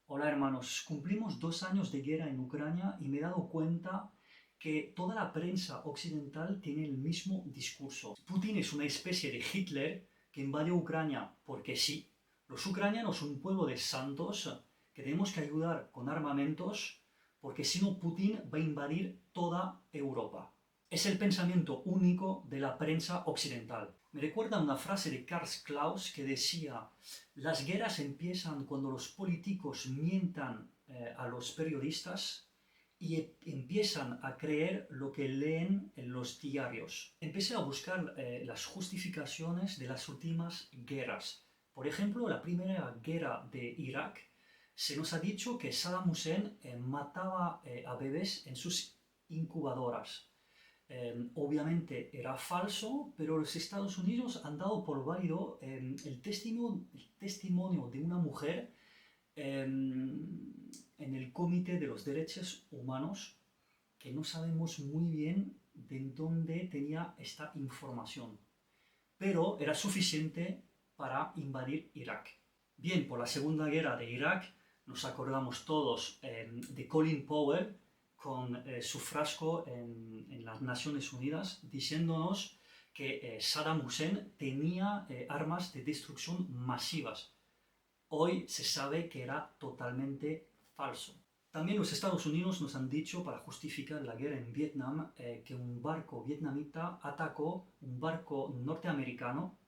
Hola hermanos, cumplimos 2 años de guerra en Ucrania y me he dado cuenta que toda la prensa occidental tiene el mismo discurso. Putin es una especie de Hitler que invadió Ucrania porque sí. Los ucranianos son un pueblo de santos que tenemos que ayudar con armamentos porque si no Putin va a invadir toda Europa. Es el pensamiento único de la prensa occidental. Me recuerda una frase de Karl Klaus que decía: las guerras empiezan cuando los políticos mientan a los periodistas y empiezan a creer lo que leen en los diarios. Empecé a buscar las justificaciones de las últimas guerras. Por ejemplo, la primera guerra de Irak, se nos ha dicho que Saddam Hussein mataba a bebés en sus incubadoras. Obviamente era falso, pero los Estados Unidos han dado por válido el testimonio de una mujer en el Comité de los Derechos Humanos, que no sabemos muy bien de dónde tenía esta información, pero era suficiente para invadir Irak. Bien, por la Segunda Guerra de Irak nos acordamos todos de Colin Powell con su frasco en las Naciones Unidas diciéndonos que Saddam Hussein tenía armas de destrucción masivas. Hoy se sabe que era totalmente falso. También los Estados Unidos nos han dicho, para justificar la guerra en Vietnam, que un barco vietnamita atacó un barco norteamericano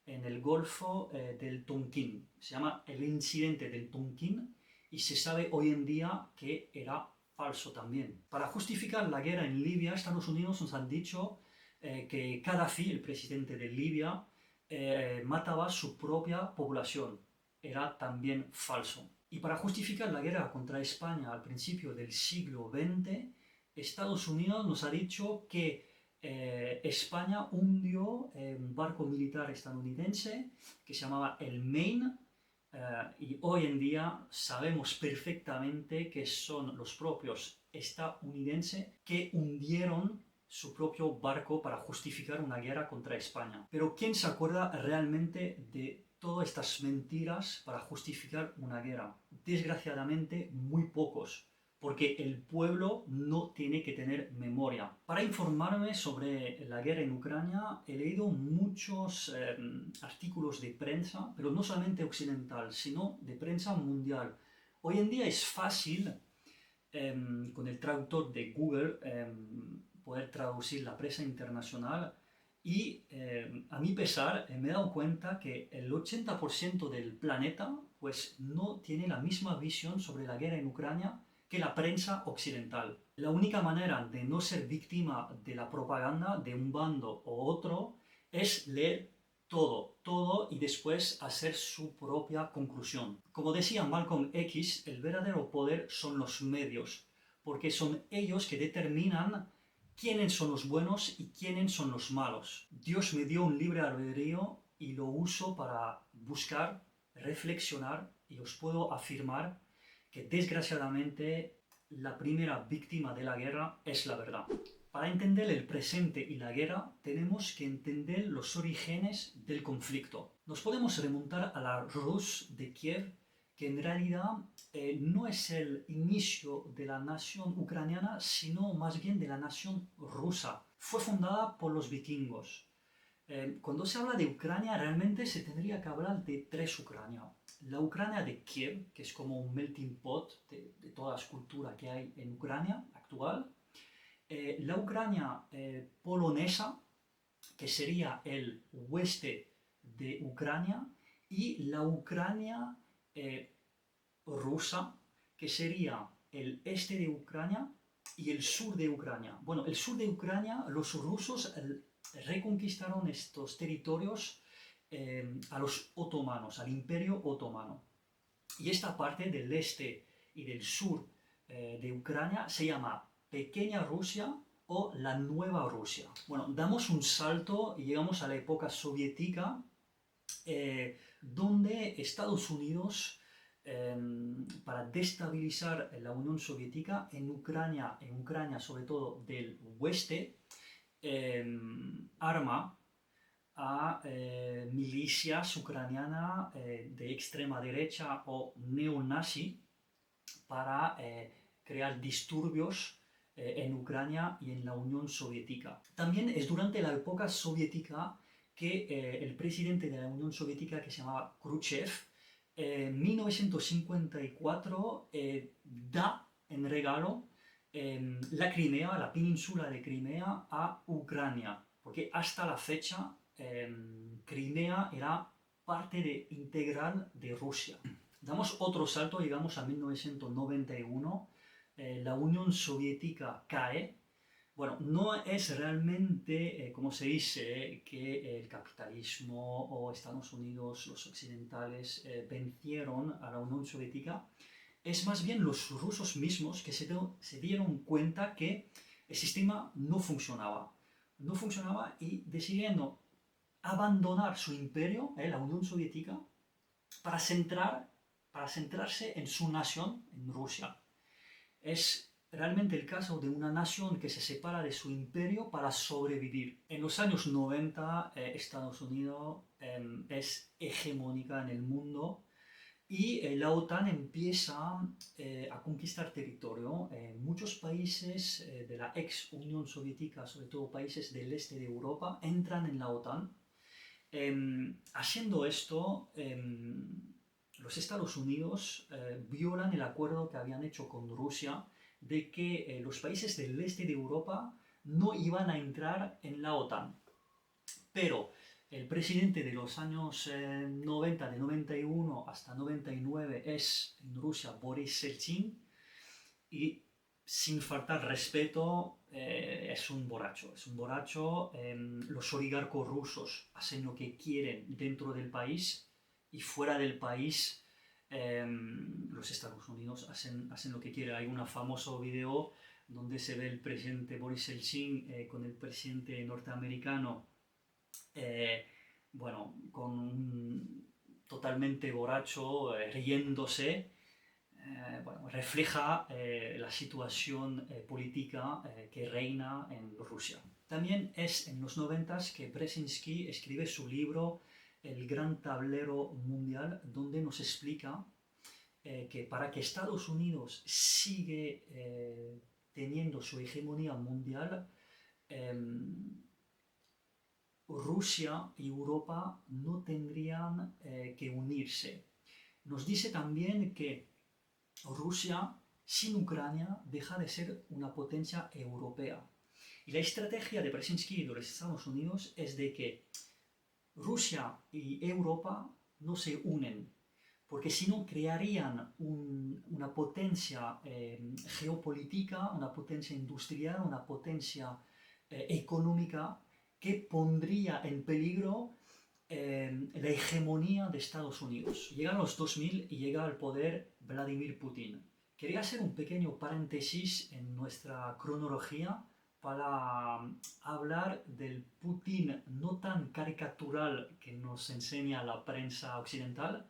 en el Golfo del Tonkin. Se llama el incidente del Tonkin y se sabe hoy en día que era falso también. Para justificar la guerra en Libia, Estados Unidos nos han dicho que Gaddafi, el presidente de Libia, mataba a su propia población. Era también falso. Y para justificar la guerra contra España al principio del siglo XX, Estados Unidos nos ha dicho que España hundió un barco militar estadounidense que se llamaba el Maine, y hoy en día sabemos perfectamente que son los propios estadounidenses que hundieron su propio barco para justificar una guerra contra España. Pero ¿quién se acuerda realmente de todas estas mentiras para justificar una guerra? Desgraciadamente, muy pocos, porque el pueblo no tiene que tener memoria. Para informarme sobre la guerra en Ucrania he leído muchos artículos de prensa, pero no solamente occidental, sino de prensa mundial. Hoy en día es fácil con el traductor de Google poder traducir la prensa internacional y a mi pesar me he dado cuenta que el 80% del planeta pues no tiene la misma visión sobre la guerra en Ucrania que la prensa occidental. La única manera de no ser víctima de la propaganda de un bando o otro es leer todo y después hacer su propia conclusión. Como decía Malcolm X, el verdadero poder son los medios, porque son ellos que determinan quiénes son los buenos y quiénes son los malos. Dios me dio un libre albedrío y lo uso para buscar, reflexionar, y os puedo afirmar que desgraciadamente la primera víctima de la guerra es la verdad. Para entender el presente y la guerra tenemos que entender los orígenes del conflicto. Nos podemos remontar a la Rus de Kiev, que en realidad no es el inicio de la nación ucraniana, sino más bien de la nación rusa. Fue fundada por los vikingos. Cuando se habla de Ucrania, realmente se tendría que hablar de tres Ucrania. La Ucrania de Kiev, que es como un melting pot de todas las culturas que hay en Ucrania actual. La Ucrania polonesa, que sería el oeste de Ucrania, y la Ucrania rusa, que sería el este de Ucrania y el sur de Ucrania. Bueno, el sur de Ucrania, los rusos reconquistaron estos territorios a los otomanos, al Imperio Otomano. Y esta parte del este y del sur de Ucrania se llama Pequeña Rusia o la Nueva Rusia. Bueno, damos un salto y llegamos a la época soviética, donde Estados Unidos, para destabilizar la Unión Soviética en Ucrania sobre todo del oeste, arma a milicias ucranianas de extrema derecha o neonazi para crear disturbios en Ucrania y en la Unión Soviética. También es durante la época soviética que el presidente de la Unión Soviética, que se llamaba Khrushchev, en 1954 da en regalo la Crimea, la península de Crimea, a Ucrania, porque hasta la fecha Crimea era parte integral de Rusia. Damos otro salto, llegamos a 1991, la Unión Soviética cae. Bueno, no es realmente, como se dice, que el capitalismo o Estados Unidos, los occidentales, vencieron a la Unión Soviética. Es más bien los rusos mismos que se dieron cuenta que el sistema no funcionaba. No funcionaba y decidieron abandonar su imperio, la Unión Soviética, para centrarse en su nación, en Rusia. Es realmente el caso de una nación que se separa de su imperio para sobrevivir. En los años 90, Estados Unidos es hegemónica en el mundo y la OTAN empieza a conquistar territorio. Muchos países de la ex Unión Soviética, sobre todo países del este de Europa, entran en la OTAN. Haciendo esto, los Estados Unidos violan el acuerdo que habían hecho con Rusia de que los países del este de Europa no iban a entrar en la OTAN. Pero el presidente de los años 90, de 91 hasta 99, es en Rusia Boris Yeltsin, y sin faltar respeto, es un borracho. Es un borracho. Los oligarcos rusos hacen lo que quieren dentro del país y fuera del país los Estados Unidos hacen lo que quieren. Hay un famoso video donde se ve el presidente Boris Yeltsin con el presidente norteamericano, bueno, totalmente borracho, riéndose. Bueno, refleja la situación política que reina en Rusia. También es en los 90 que Brzezinski escribe su libro El Gran Tablero Mundial, donde nos explica que para que Estados Unidos siga teniendo su hegemonía mundial, Rusia y Europa no tendrían que unirse. Nos dice también que Rusia sin Ucrania deja de ser una potencia europea. Y la estrategia de Brzezinski y de los Estados Unidos es de que Rusia y Europa no se unen, porque si no crearían una potencia geopolítica, una potencia industrial, una potencia económica que pondría en peligro la hegemonía de Estados Unidos. Llegan los 2000 y llega al poder Vladimir Putin. Quería hacer un pequeño paréntesis en nuestra cronología para hablar del Putin no tan caricatural que nos enseña la prensa occidental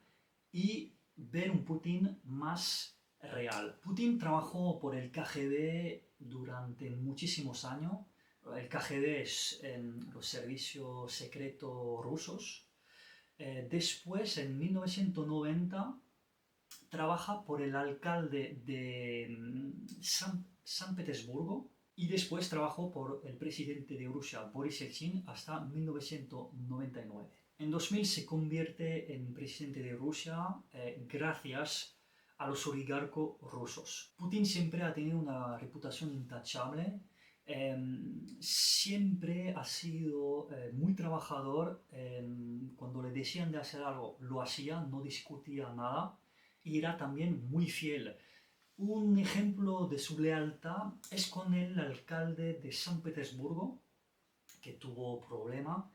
y ver un Putin más real. Putin trabajó por el KGB durante muchísimos años. El KGB es los servicios secretos rusos. Después, en 1990, trabaja por el alcalde de San Petersburgo y después trabajó por el presidente de Rusia, Boris Yeltsin, hasta 1999. En 2000 se convierte en presidente de Rusia gracias a los oligarcos rusos. Putin siempre ha tenido una reputación intachable. Siempre ha sido muy trabajador. Cuando le decían de hacer algo, lo hacía, no discutía nada y era también muy fiel. Un ejemplo de su lealtad es con el alcalde de San Petersburgo, que tuvo problema,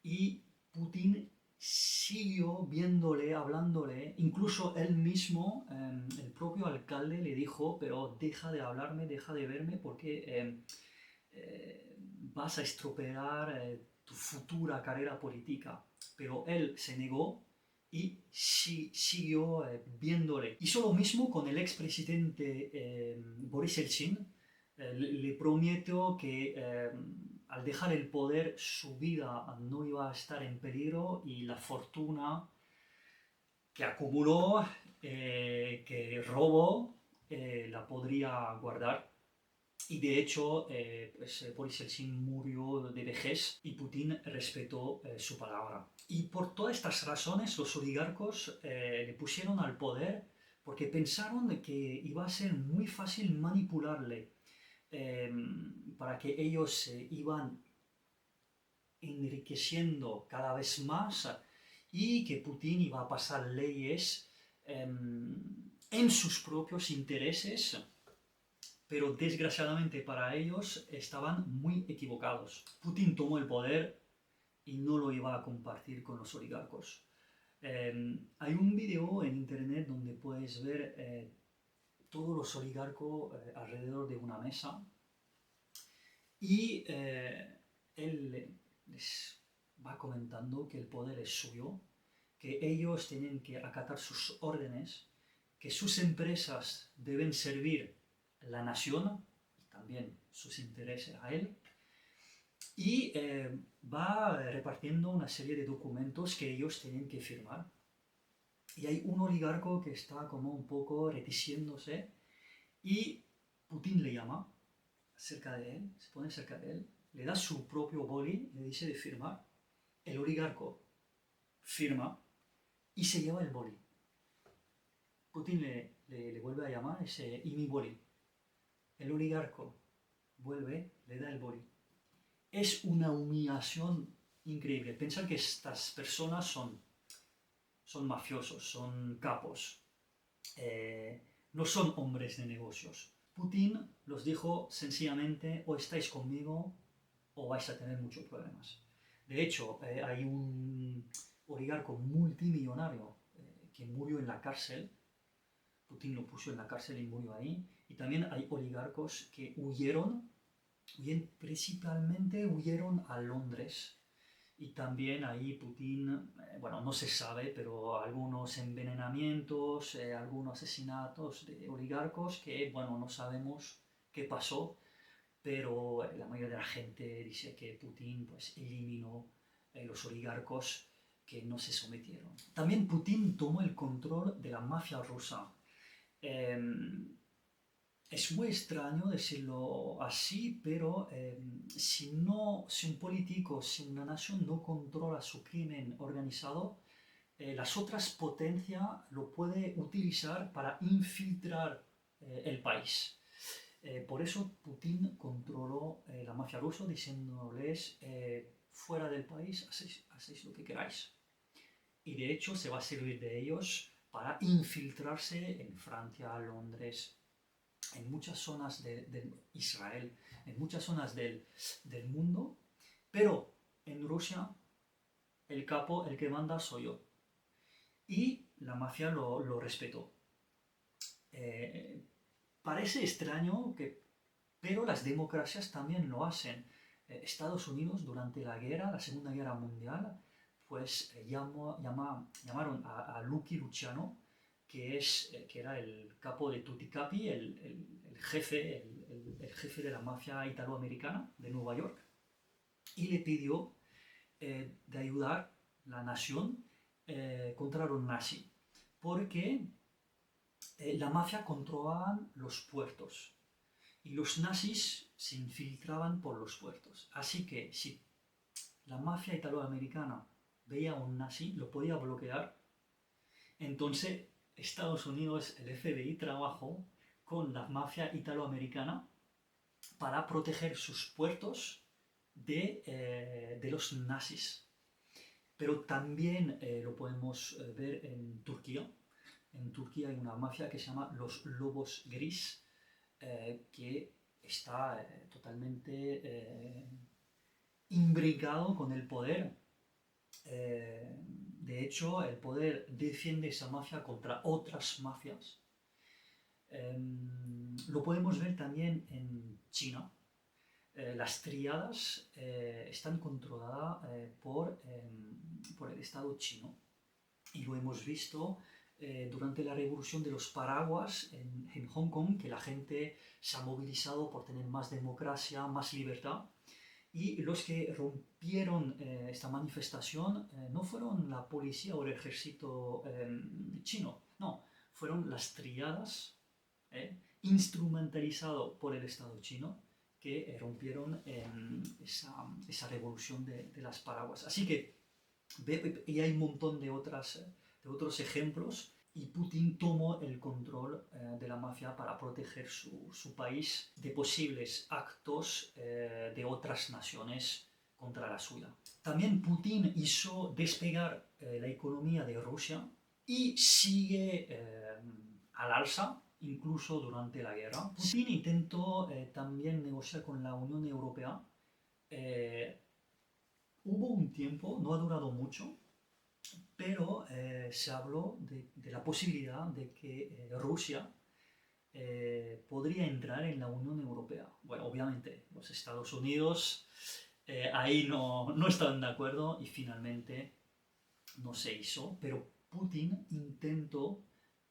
y Putin siguió viéndole, hablándole. Incluso él mismo, el propio alcalde, le dijo: pero deja de hablarme, deja de verme, porque vas a estropear tu futura carrera política. Pero él se negó y siguió viéndole. Hizo lo mismo con el expresidente Boris Yeltsin. Le prometió que al dejar el poder su vida no iba a estar en peligro y la fortuna que acumuló que robo la podría guardar. Y de hecho, Boris Yeltsin murió de vejez y Putin respetó su palabra. Y por todas estas razones, los oligarcos le pusieron al poder porque pensaron que iba a ser muy fácil manipularle para que ellos se iban enriqueciendo cada vez más y que Putin iba a pasar leyes en sus propios intereses, pero desgraciadamente para ellos estaban muy equivocados. Putin tomó el poder y no lo iba a compartir con los oligarcos. Hay un video en internet donde puedes ver todos los oligarcos alrededor de una mesa y él les va comentando que el poder es suyo, que ellos tienen que acatar sus órdenes, que sus empresas deben servir a la nación y también sus intereses a él, y va repartiendo una serie de documentos que ellos tienen que firmar. Y hay un oligarco que está como un poco reticéndose y Putin le llama cerca de él, se pone cerca de él, le da su propio boli, le dice de firmar. El oligarco firma y se lleva el boli. Putin le vuelve a llamar y dice, ¿y mi boli? El oligarco vuelve, le da el boli. Es una humillación increíble. Pensar que estas personas son mafiosos, son capos, no son hombres de negocios. Putin los dijo sencillamente, o estáis conmigo o vais a tener muchos problemas. De hecho, hay un oligarco multimillonario que murió en la cárcel. Putin lo puso en la cárcel y murió ahí. Y también hay oligarcos que huyeron, principalmente huyeron a Londres. Y también ahí Putin, bueno, no se sabe, pero algunos envenenamientos, algunos asesinatos de oligarcos que, bueno, no sabemos qué pasó, pero la mayoría de la gente dice que Putin pues eliminó los oligarcos que no se sometieron. También Putin tomó el control de la mafia rusa. Es muy extraño decirlo así, pero si un político, si una nación no controla su crimen organizado, las otras potencias lo pueden utilizar para infiltrar el país. Por eso Putin controló la mafia rusa diciéndoles, fuera del país hacéis lo que queráis. Y de hecho se va a servir de ellos para infiltrarse en Francia, Londres, en muchas zonas de Israel, en muchas zonas del mundo, pero en Rusia el capo, el que manda soy yo. Y la mafia lo respetó. Parece extraño, pero las democracias también lo hacen. Estados Unidos durante la Segunda Guerra Mundial, pues llamaron a Lucky Luciano, que era el capo de Tutti Capi, el jefe de la mafia italoamericana de Nueva York, y le pidió de ayudar la nación contra los nazis, porque la mafia controlaba los puertos y los nazis se infiltraban por los puertos. Así que si la mafia italoamericana veía a un nazi, lo podía bloquear. Entonces Estados Unidos, el FBI, trabajó con la mafia italoamericana para proteger sus puertos de los nazis. Pero también lo podemos ver en Turquía. En Turquía hay una mafia que se llama los Lobos Gris, que está totalmente imbricado con el poder. De hecho, el poder defiende esa mafia contra otras mafias. Lo podemos ver también en China. Las tríadas están controladas por el Estado chino. Y lo hemos visto durante la revolución de los paraguas en Hong Kong, que la gente se ha movilizado por tener más democracia, más libertad. Y los que rompieron esta manifestación no fueron la policía o el ejército chino, no, fueron las triadas, instrumentalizado por el Estado chino, que rompieron esa revolución de las paraguas. Así que, y hay un montón de otros ejemplos, y Putin tomó el control de la mafia para proteger su país de posibles actos de otras naciones contra la suya. También Putin hizo despegar la economía de Rusia y sigue al alza, incluso durante la guerra. Putin intentó también negociar con la Unión Europea. Hubo un tiempo, no ha durado mucho, pero se habló de la posibilidad de que Rusia podría entrar en la Unión Europea. Bueno, obviamente los Estados Unidos ahí no estaban de acuerdo y finalmente no se hizo, pero Putin intentó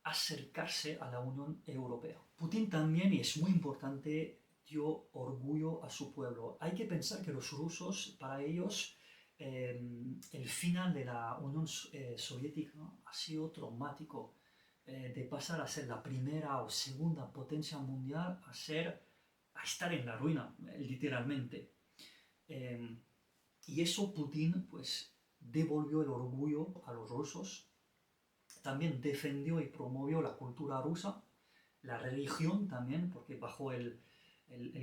acercarse a la Unión Europea. Putin también, y es muy importante, dio orgullo a su pueblo. Hay que pensar que los rusos, para ellos, el final de la Unión Soviética ha sido traumático. De pasar a ser la primera o segunda potencia mundial a estar en la ruina, literalmente. Y eso Putin pues devolvió el orgullo a los rusos. También defendió y promovió la cultura rusa, la religión también, porque bajo el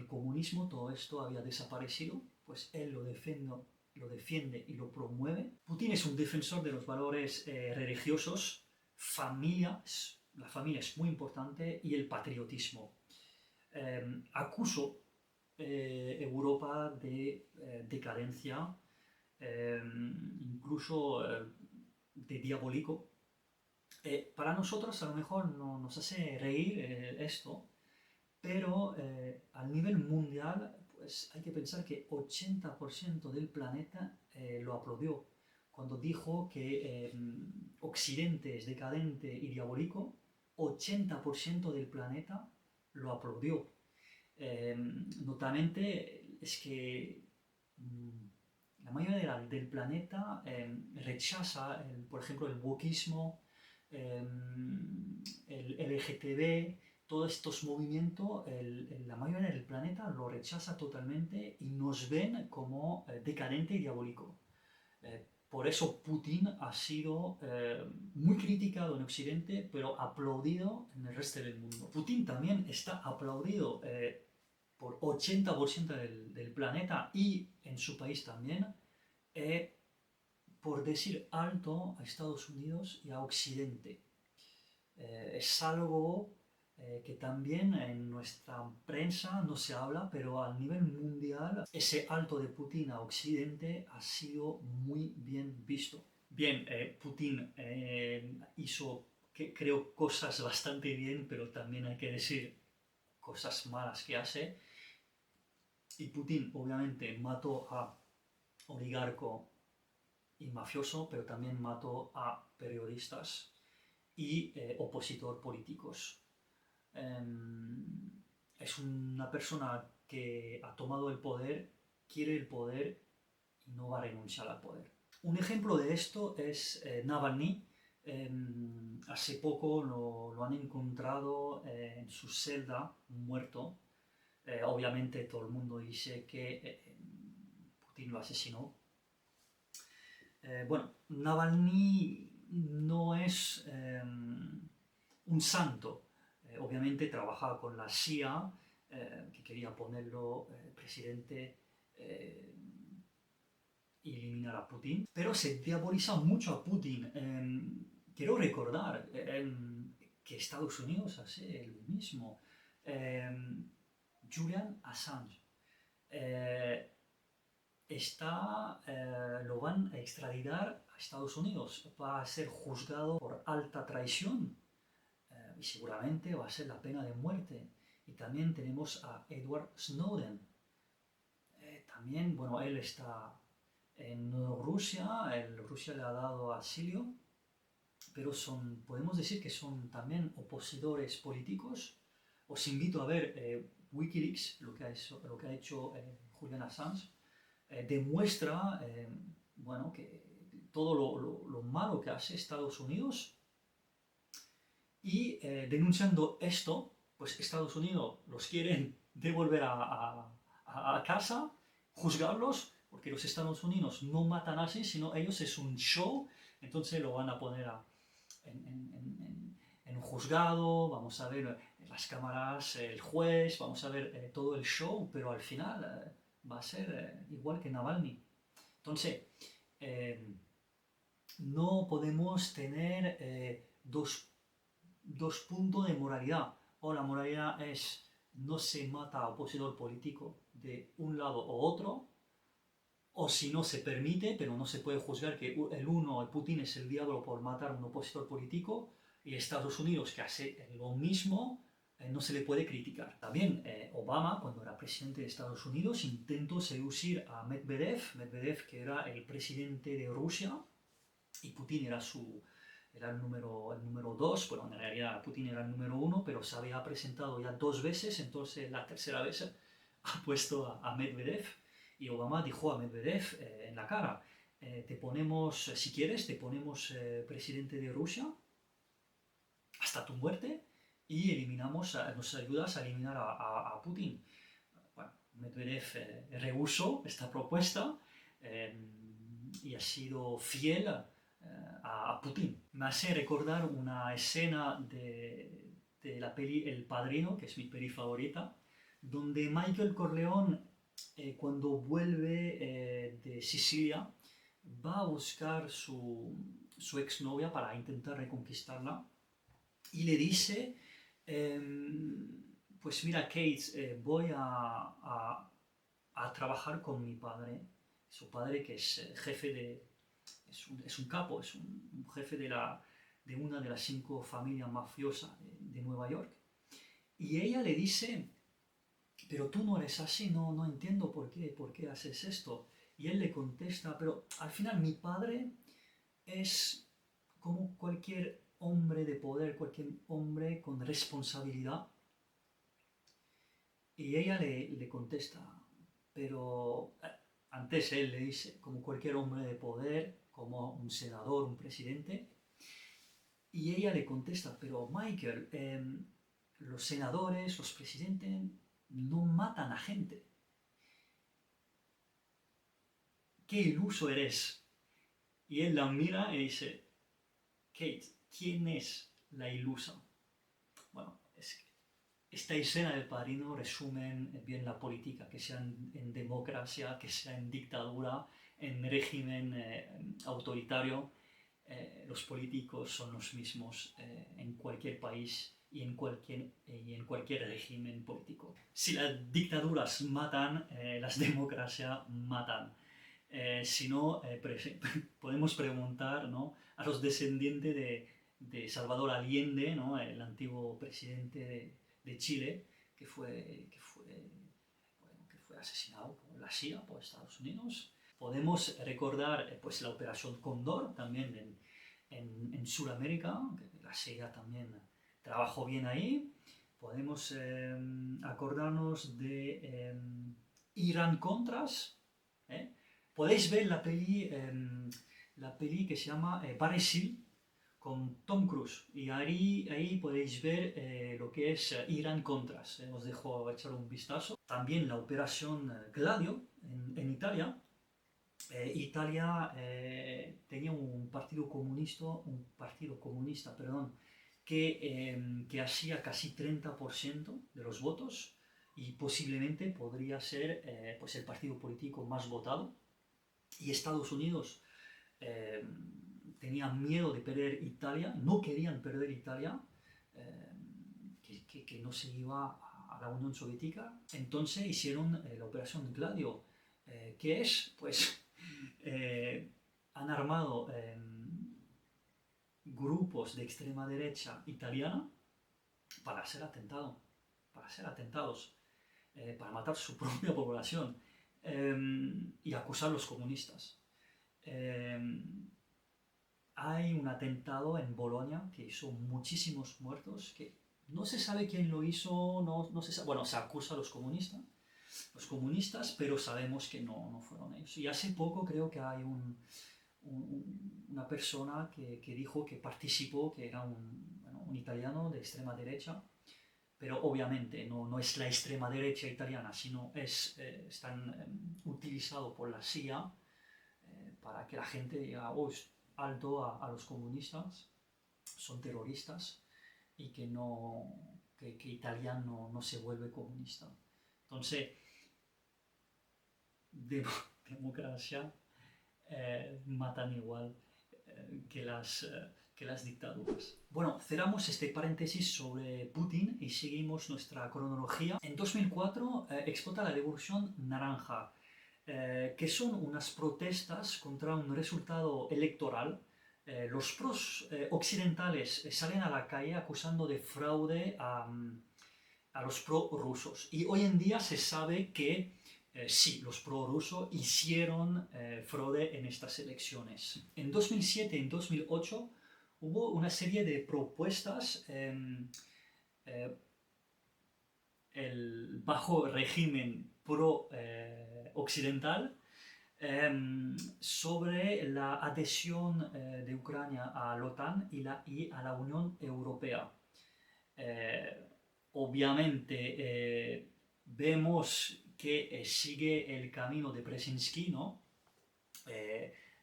comunismo todo esto había desaparecido, pues él lo defiende y lo promueve. Putin es un defensor de los valores religiosos, la familia es muy importante, y el patriotismo. Acusó Europa de decadencia, incluso de diabólico. Para nosotros a lo mejor no nos hace reír esto, pero a nivel mundial pues hay que pensar que 80% del planeta lo aplaudió. Cuando dijo que Occidente es decadente y diabólico, 80% del planeta lo aplaudió. Notamente es que la mayoría del planeta rechaza, por ejemplo, el wokismo, el LGTB, todos estos movimientos, la mayoría del planeta lo rechaza totalmente y nos ven como decadente y diabólico. Por eso Putin ha sido muy criticado en Occidente, pero aplaudido en el resto del mundo. Putin también está aplaudido por 80% del planeta y en su país también, por decir alto a Estados Unidos y a Occidente. Es algo que también en nuestra prensa no se habla, pero a nivel mundial ese alto de Putin a Occidente ha sido muy bien visto. Bien, Putin hizo, creo, cosas bastante bien, pero también hay que decir cosas malas que hace. Y Putin obviamente mató a oligarco y mafioso, pero también mató a periodistas y opositor políticos. Es una persona que ha tomado el poder, quiere el poder y no va a renunciar al poder. Un ejemplo de esto es Navalny. Hace poco lo han encontrado en su celda muerto. Obviamente todo el mundo dice que Putin lo asesinó. Bueno, Navalny no es un santo. Obviamente trabajaba con la CIA, que quería ponerlo presidente y eliminar a Putin, pero se diaboliza mucho a Putin. Quiero recordar que Estados Unidos hace lo mismo. Julian Assange lo van a extraditar a Estados Unidos, va a ser juzgado por alta traición y seguramente va a ser la pena de muerte. Y también tenemos a Edward Snowden. También, bueno, él está en Rusia, Rusia le ha dado asilo, pero podemos decir que son también opositores políticos. Os invito a ver Wikileaks, lo que ha hecho Julian Assange. Demuestra bueno, que todo lo malo que hace Estados Unidos, Y denunciando esto, pues Estados Unidos los quieren devolver a casa, juzgarlos, porque los Estados Unidos no matan así, sino ellos es un show, entonces lo van a poner en un juzgado, vamos a ver las cámaras, el juez, vamos a ver todo el show, pero al final va a ser igual que Navalny. Entonces, eh, no podemos tener dos puntos de moralidad. O la moralidad es no se mata a opositor político de un lado o otro, o si no se permite, pero no se puede juzgar que el Putin es el diablo por matar a un opositor político, y Estados Unidos, que hace lo mismo, no se le puede criticar. También Obama, cuando era presidente de Estados Unidos, intentó seducir a Medvedev, que era el presidente de Rusia, y Putin era el número 2, bueno, en realidad Putin era el número 1, pero se había presentado ya 2 veces, entonces la tercera vez ha puesto a Medvedev, y Obama dijo a Medvedev en la cara, si quieres, te ponemos presidente de Rusia hasta tu muerte y nos ayudas a eliminar a Putin. Bueno, Medvedev rehusó esta propuesta y ha sido fiel a Putin. Me hace recordar una escena de la peli El Padrino, que es mi peli favorita, donde Michael Corleone, cuando vuelve de Sicilia, va a buscar su exnovia para intentar reconquistarla y le dice, pues mira Kate, voy a trabajar con mi padre, su padre que es jefe es un capo, es un jefe de una de las 5 familias mafiosas de Nueva York. Y ella le dice, pero tú no eres así, no entiendo por qué haces esto. Y él le contesta, pero al final mi padre es como cualquier hombre de poder, cualquier hombre con responsabilidad. Y ella le contesta, pero antes él le dice, como cualquier hombre de poder, como un senador, un presidente, y ella le contesta, pero Michael, los senadores, los presidentes no matan a gente. ¿Qué iluso eres? Y él la mira y dice, Kate, ¿quién es la ilusa? Bueno, esta escena del Padrino resumen bien la política, que sea en democracia, que sea en dictadura, en régimen autoritario. Los políticos son los mismos en cualquier país y en cualquier régimen político. Si las dictaduras matan, las democracias matan. Si no, podemos preguntar, ¿no?, a los descendientes de Salvador Allende, ¿no?, el antiguo presidente de Chile, que fue asesinado por la CIA, por Estados Unidos. Podemos recordar pues, la Operación Cóndor también en Sudamérica, que la CIA también trabajó bien ahí. Podemos acordarnos de Irán Contras. Podéis ver la peli que se llama Brazil con Tom Cruise, y ahí podéis ver lo que es Irán Contras. Os dejo echar un vistazo. También la Operación Gladio en Italia. Italia tenía un partido comunista, que hacía casi 30% de los votos, y posiblemente podría ser pues el partido político más votado. Y Estados Unidos eh, tenían miedo de perder Italia, no querían perder Italia, que no se iba a la Unión Soviética. Entonces hicieron la Operación Gladio, que es, pues, han armado grupos de extrema derecha italiana para hacer atentados, para matar su propia población y acusar a los comunistas. Hay un atentado en Bolonia que hizo muchísimos muertos, que no se sabe quién lo hizo, no se sabe, bueno, se acusa a los comunistas, pero sabemos que no fueron ellos. Y hace poco creo que hay una persona que dijo que participó, que era un italiano de extrema derecha, pero obviamente no es la extrema derecha italiana, sino están utilizados por la CIA para que la gente diga, oh, es alto a los comunistas, son terroristas, y que Italia no se vuelve comunista. Entonces, democracia matan igual que las dictaduras. Bueno, cerramos este paréntesis sobre Putin y seguimos nuestra cronología. En 2004 explota la Revolución Naranja, que son unas protestas contra un resultado electoral. Los pros occidentales salen a la calle acusando de fraude a los pro-rusos. Y hoy en día se sabe que sí, los pro-rusos hicieron fraude en estas elecciones. En 2007 y en 2008 hubo una serie de propuestas bajo régimen pro-occidental sobre la adhesión de Ucrania a la OTAN y a la Unión Europea. Obviamente vemos que sigue el camino de Brzezinski, ¿no?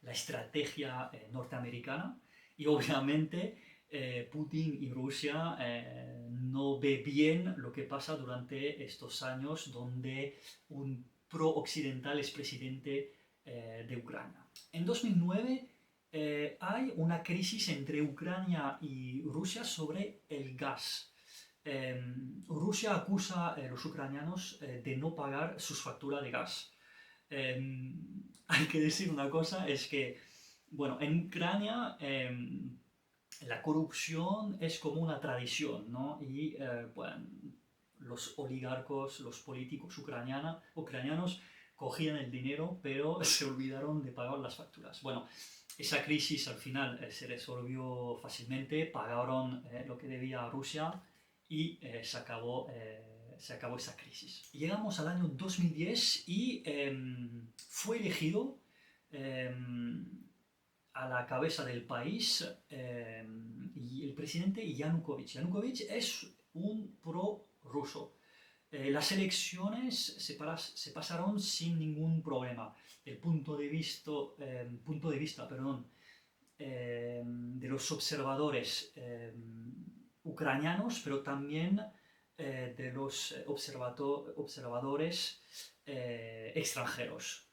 La estrategia norteamericana, y obviamente Putin y Rusia no ve bien lo que pasa durante estos años donde un pro-occidental es presidente de Ucrania. En 2009 hay una crisis entre Ucrania y Rusia sobre el gas. Rusia acusa a los ucranianos de no pagar sus facturas de gas. Hay que decir una cosa, es que, bueno, en Ucrania la corrupción es como una tradición, ¿no? Y, bueno, los oligarcos, los políticos ucranianos cogían el dinero, pero se olvidaron de pagar las facturas. Bueno, esa crisis al final se resolvió fácilmente, pagaron lo que debía a Rusia y se acabó esa crisis. Llegamos al año 2010 y fue elegido a la cabeza del país y el presidente Yanukovych. Yanukovych es un pro-ruso. Las elecciones se pasaron sin ningún problema. El punto de vista de los observadores ucranianos, pero también de los observadores extranjeros.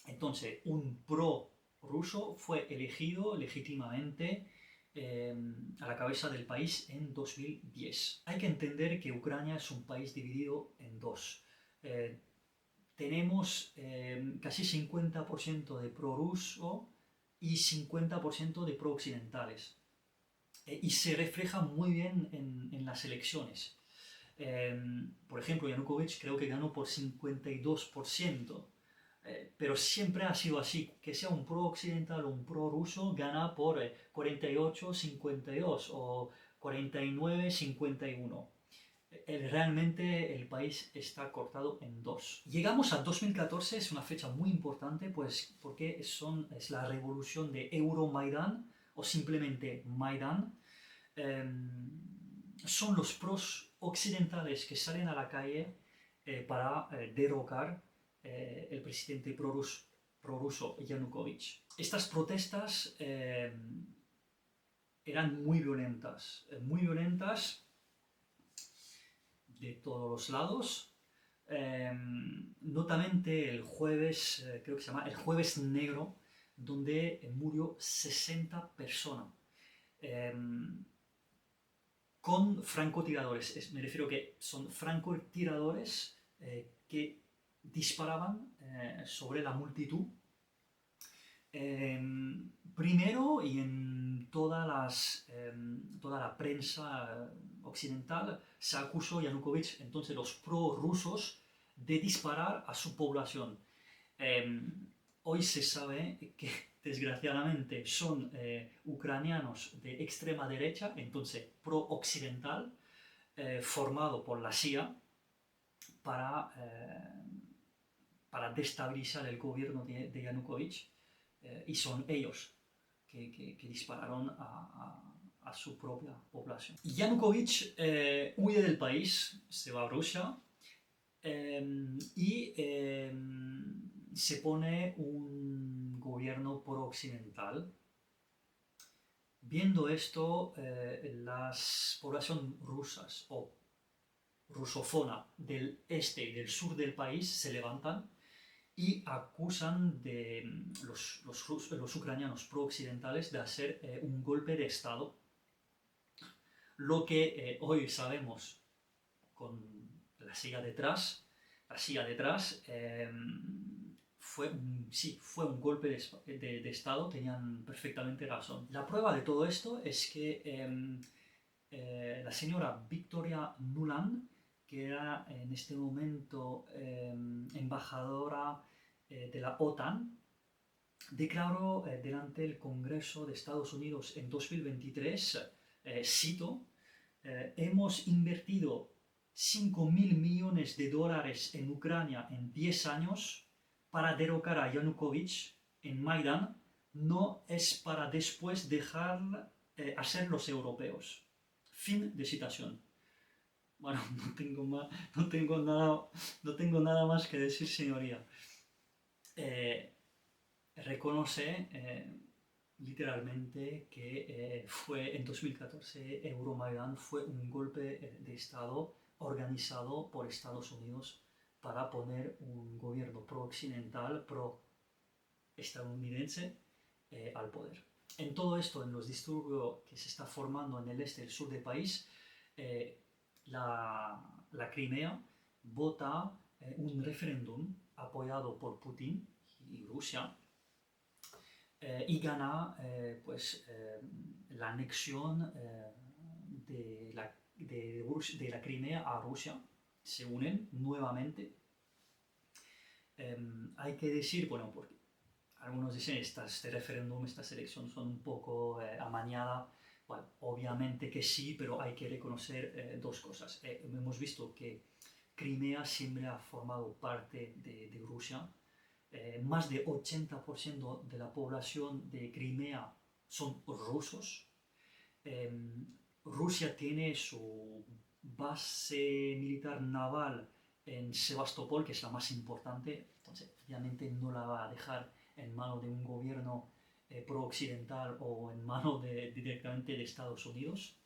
Entonces, un pro-ruso fue elegido legítimamente a la cabeza del país en 2010. Hay que entender que Ucrania es un país dividido en dos. Tenemos casi 50% de pro-ruso y 50% de pro-occidentales. Y se refleja muy bien en las elecciones. Por ejemplo, Yanukovych creo que ganó por 52%. Pero siempre ha sido así, que sea un pro-occidental o un pro-ruso, gana por 48-52 o 49-51. Realmente el país está cortado en dos. Llegamos a 2014, es una fecha muy importante, pues porque es la revolución de Euromaidán, o simplemente Maidán. Son los pros occidentales que salen a la calle para derrocar el presidente prorruso Yanukovych. Estas protestas eran muy violentas de todos los lados. Notamente el jueves, creo que se llama el Jueves Negro, donde murió 60 personas. Con francotiradores, me refiero que son francotiradores que disparaban sobre la multitud. Primero, y en toda la prensa occidental, se acusó a Yanukovych, entonces los prorrusos, de disparar a su población. Hoy se sabe que desgraciadamente son ucranianos de extrema derecha, entonces pro-occidental, formado por la CIA para destabilizar el gobierno de Yanukovych, y son ellos que dispararon a a su propia población. Yanukovych huye del país, se va a Rusia y se pone un gobierno pro-occidental. Viendo esto, las poblaciones rusas o rusofona del este y del sur del país se levantan y acusan de los ucranianos pro-occidentales de hacer un golpe de Estado, lo que hoy sabemos con la silla detrás, fue un golpe de Estado, tenían perfectamente razón. La prueba de todo esto es que la señora Victoria Nuland, que era en este momento embajadora de la OTAN, declaró delante del Congreso de Estados Unidos en 2023, cito, hemos invertido 5.000 millones de dólares en Ucrania en 10 años para derrocar a Yanukovych en Maidán, no es para después dejar hacer los europeos. Fin de citación. Bueno, no tengo nada más que decir, señoría. Reconoce literalmente que fue en 2014 Euromaidan fue un golpe de Estado organizado por Estados Unidos para poner un gobierno pro-occidental, pro-estadounidense al poder. En todo esto, en los disturbios que se está formando en el este y el sur del país, la Crimea vota un referéndum apoyado por Putin y Rusia y gana la anexión de la Crimea a Rusia. Se unen nuevamente. Hay que decir, bueno, porque algunos dicen este referéndum, estas elecciones son un poco amañadas. Bueno, obviamente que sí, pero hay que reconocer dos cosas. Hemos visto que Crimea siempre ha formado parte de Rusia. Más de 80% de la población de Crimea son rusos. Rusia tiene su base militar naval en Sebastopol, que es la más importante, entonces obviamente no la va a dejar en manos de un gobierno pro-occidental o en manos directamente de Estados Unidos.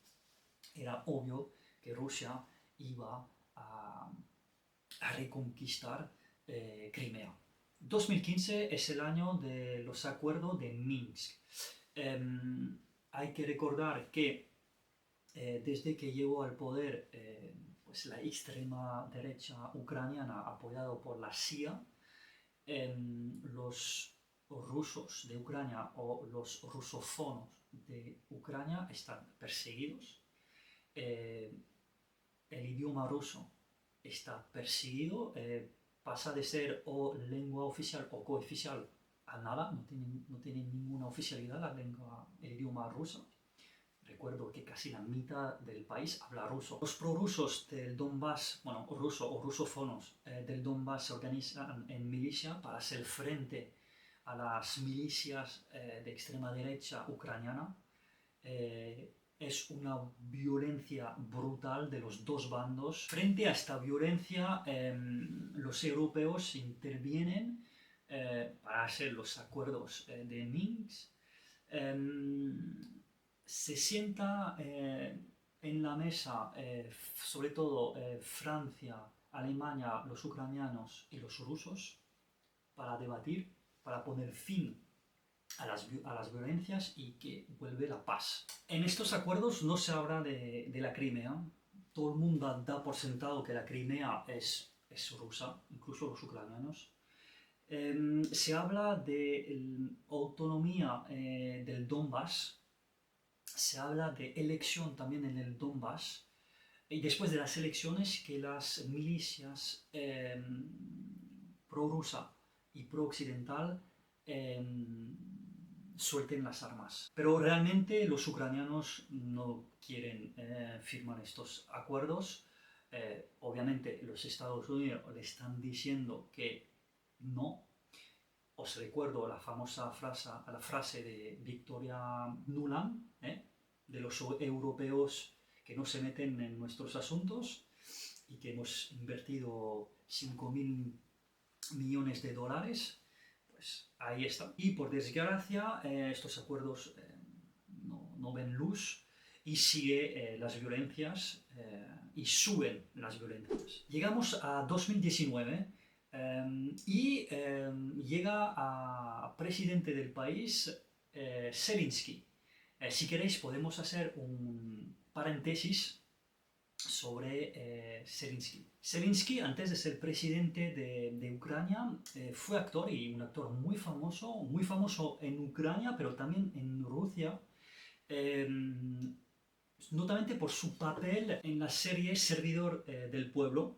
Era obvio que Rusia iba a reconquistar Crimea. 2015 es el año de los acuerdos de Minsk. Hay que recordar que desde que llegó al poder la extrema derecha ucraniana apoyado por la CIA, los rusos de Ucrania o los rusofonos de Ucrania están perseguidos. El idioma ruso está perseguido, pasa de ser o lengua oficial o cooficial a nada, no tiene ninguna oficialidad el idioma ruso. Recuerdo que casi la mitad del país habla ruso. Los prorrusos del Donbass, bueno, ruso o rusofonos del Donbass se organizan en milicia para hacer frente a las milicias de extrema derecha ucraniana. Es una violencia brutal de los dos bandos. Frente a esta violencia, los europeos intervienen para hacer los acuerdos de Minsk. Se sienta en la mesa, sobre todo Francia, Alemania, los ucranianos y los rusos, para debatir, para poner fin a las violencias y que vuelve la paz. En estos acuerdos no se habla de la Crimea. Todo el mundo da por sentado que la Crimea es rusa, incluso los ucranianos. Se habla de autonomía del Donbass. Se habla de elección también en el Donbass. Y después de las elecciones, que las milicias pro-rusa y pro-occidental suelten las armas. Pero realmente los ucranianos no quieren firmar estos acuerdos. Obviamente los Estados Unidos le están diciendo que no. Os recuerdo la famosa frase de Victoria Nuland, de los europeos que no se meten en nuestros asuntos y que hemos invertido 5.000 millones de dólares, pues ahí está. Y por desgracia, estos acuerdos no ven luz y sigue las violencias y suben las violencias. Llegamos a 2019 y llega a presidente del país Zelensky. Si queréis podemos hacer un paréntesis sobre Zelensky. Zelensky, antes de ser presidente de Ucrania, fue actor y un actor muy famoso en Ucrania, pero también en Rusia, notamente por su papel en la serie Servidor del Pueblo,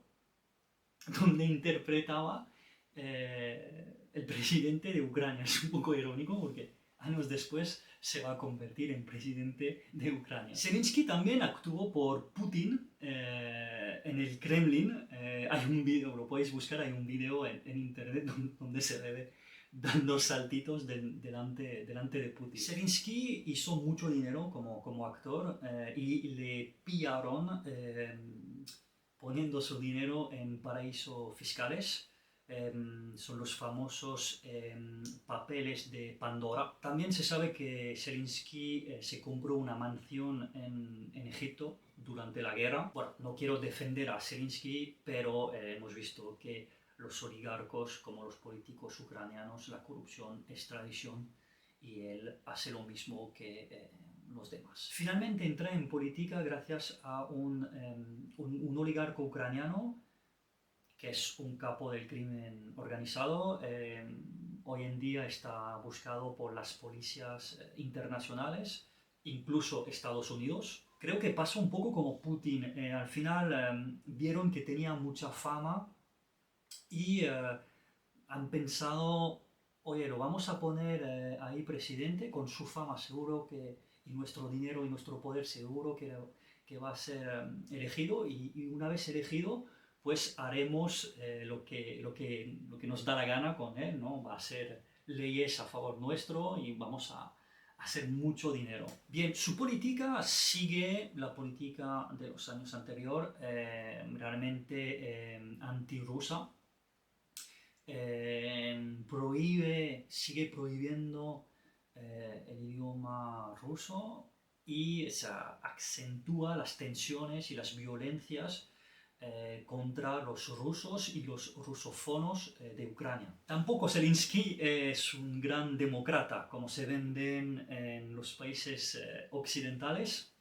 donde interpretaba el presidente de Ucrania. Es un poco irónico porque años después se va a convertir en presidente de Ucrania. Zelensky también actuó por Putin en el Kremlin. Hay un vídeo, lo podéis buscar, hay un vídeo en internet donde se ve dando saltitos delante de Putin. Zelensky hizo mucho dinero como actor y le pillaron poniendo su dinero en paraísos fiscales. Son los famosos papeles de Pandora. También se sabe que Zelensky se compró una mansión en Egipto durante la guerra. Bueno, no quiero defender a Zelensky, pero hemos visto que los oligarcos, como los políticos ucranianos, la corrupción es tradición y él hace lo mismo que los demás. Finalmente entré en política gracias a un oligarco ucraniano que es un capo del crimen organizado. Hoy en día está buscado por las policías internacionales, incluso Estados Unidos. Creo que pasa un poco como Putin. Al final vieron que tenía mucha fama y han pensado, oye, lo vamos a poner ahí presidente, con su fama seguro que, y nuestro dinero y nuestro poder seguro que va a ser elegido, y una vez elegido, pues haremos lo que nos da la gana con él, ¿no? Va a ser leyes a favor nuestro y vamos a hacer mucho dinero. Bien, su política sigue la política de los años anteriores, realmente antirrusa. Sigue prohibiendo el idioma ruso y se acentúa las tensiones y las violencias contra los rusos y los rusófonos de Ucrania. Tampoco Zelensky es un gran demócrata, como se venden en los países occidentales.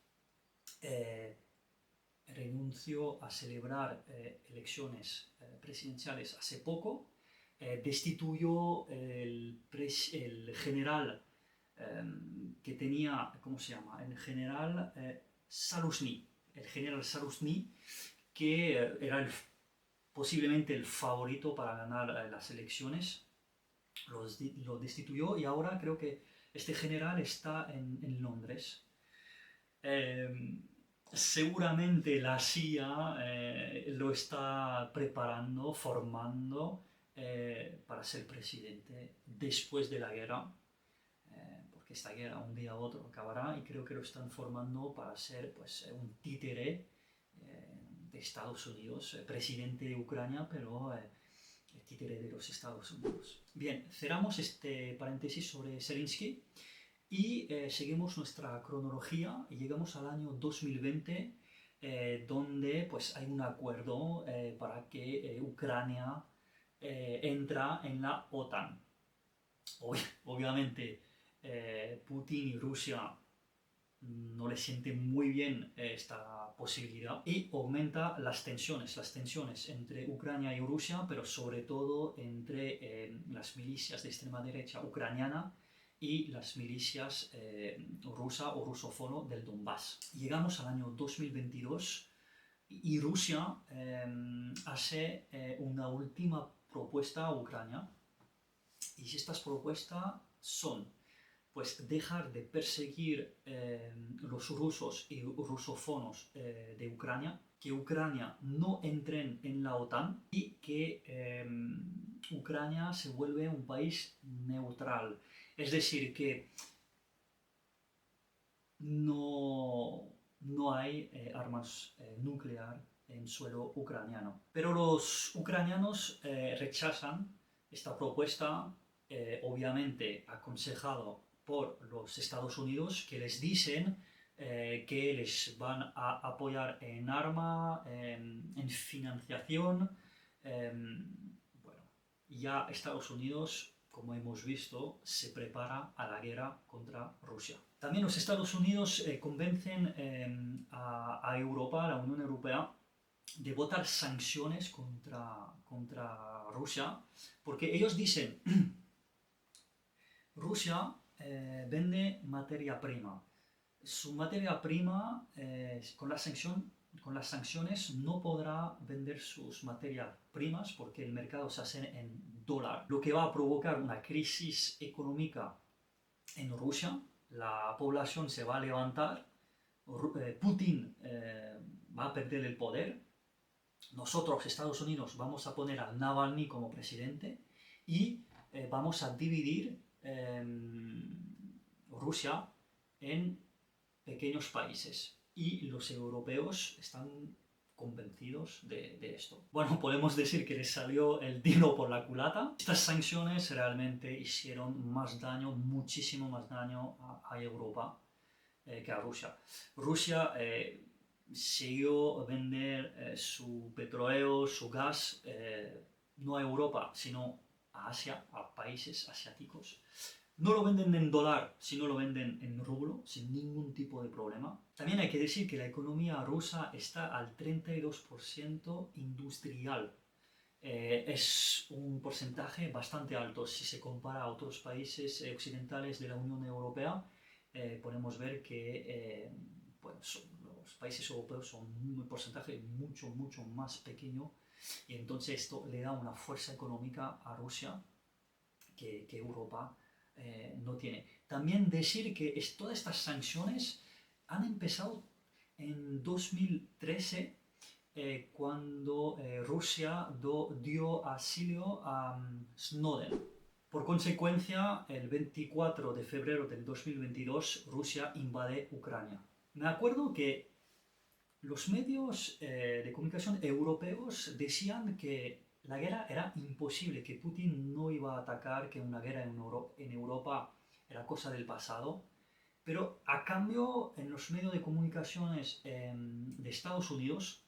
Renunció a celebrar elecciones presidenciales hace poco. Destituyó el general que tenía, ¿cómo se llama? El general Zaluzny. El general Zaluzny, que era posiblemente el favorito para ganar las elecciones. Lo destituyó y ahora creo que este general está en Londres. Seguramente la CIA lo está preparando, formando para ser presidente después de la guerra, porque esta guerra un día u otro acabará, y creo que lo están formando para ser pues, un títere de Estados Unidos, presidente de Ucrania, pero títere de los Estados Unidos. Bien, cerramos este paréntesis sobre Zelensky. Y seguimos nuestra cronología y llegamos al año 2020, donde pues, hay un acuerdo para que Ucrania entra en la OTAN. Obviamente Putin y Rusia no le sienten muy bien esta posibilidad y aumenta las tensiones entre Ucrania y Rusia, pero sobre todo entre las milicias de extrema derecha ucraniana y las milicias rusa o rusófono del Donbass. Llegamos al año 2022 y Rusia hace una última propuesta a Ucrania, y estas propuestas son pues dejar de perseguir los rusos y rusófonos de Ucrania, que Ucrania no entre en la OTAN y que Ucrania se vuelve un país neutral. Es decir, que no hay armas nuclear en suelo ucraniano. Pero los ucranianos rechazan esta propuesta, obviamente aconsejado por los Estados Unidos, que les dicen que les van a apoyar en arma, en financiación. Bueno, ya Estados Unidos, como hemos visto, se prepara a la guerra contra Rusia. También los Estados Unidos convencen a Europa, a la Unión Europea, de votar sanciones contra Rusia, porque ellos dicen, Rusia vende materia prima. Su materia prima, con las sanciones, no podrá vender sus materias primas porque el mercado se hace en dólar, lo que va a provocar una crisis económica en Rusia. La población se va a levantar, Putin va a perder el poder, nosotros, Estados Unidos, vamos a poner a Navalny como presidente y vamos a dividir Rusia en pequeños países. Y los europeos están convencidos de esto. Bueno, podemos decir que les salió el tiro por la culata. Estas sanciones realmente hicieron más daño, muchísimo más daño a Europa que a Rusia. Rusia siguió vender su petróleo, su gas, no a Europa, sino a Asia, a países asiáticos. No lo venden en dólar, sino lo venden en rublo, sin ningún tipo de problema. También hay que decir que la economía rusa está al 32% industrial. Es un porcentaje bastante alto si se compara a otros países occidentales de la Unión Europea. Podemos ver que bueno, los países europeos son un porcentaje mucho más pequeño, y entonces esto le da una fuerza económica a Rusia que Europa no tiene. También decir que todas estas sanciones han empezado en 2013, cuando Rusia dio asilo a Snowden. Por consecuencia, el 24 de febrero del 2022, Rusia invade Ucrania. Me acuerdo que los medios de comunicación europeos decían que la guerra era imposible, que Putin no iba a atacar, que una guerra en Europa era cosa del pasado. Pero a cambio, en los medios de comunicaciones de Estados Unidos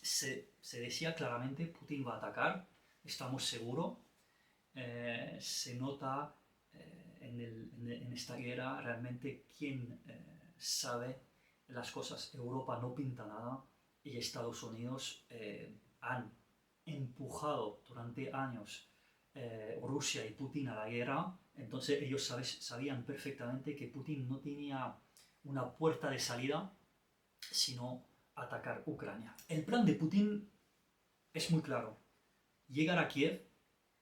se decía claramente, Putin va a atacar, estamos seguros. Se nota en esta guerra realmente quién sabe las cosas. Europa no pinta nada y Estados Unidos han empujado durante años Rusia y Putin a la guerra. Entonces ellos sabían perfectamente que Putin no tenía una puerta de salida sino atacar Ucrania. El plan de Putin es muy claro: llegar a Kiev,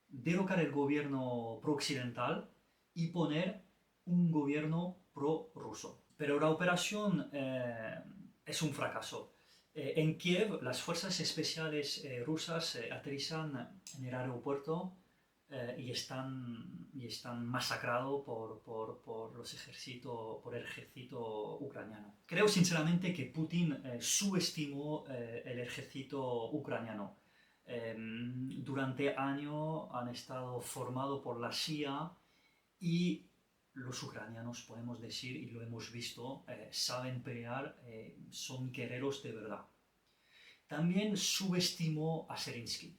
derrocar el gobierno pro-occidental y poner un gobierno pro-ruso. Pero la operación es un fracaso. En Kiev, las fuerzas especiales rusas aterrizan en el aeropuerto y están masacrados por el ejército ucraniano. Creo sinceramente que Putin subestimó el ejército ucraniano. Durante años han estado formados por la CIA y los ucranianos, podemos decir, y lo hemos visto, saben pelear, son guerreros de verdad. También subestimó a Zelensky.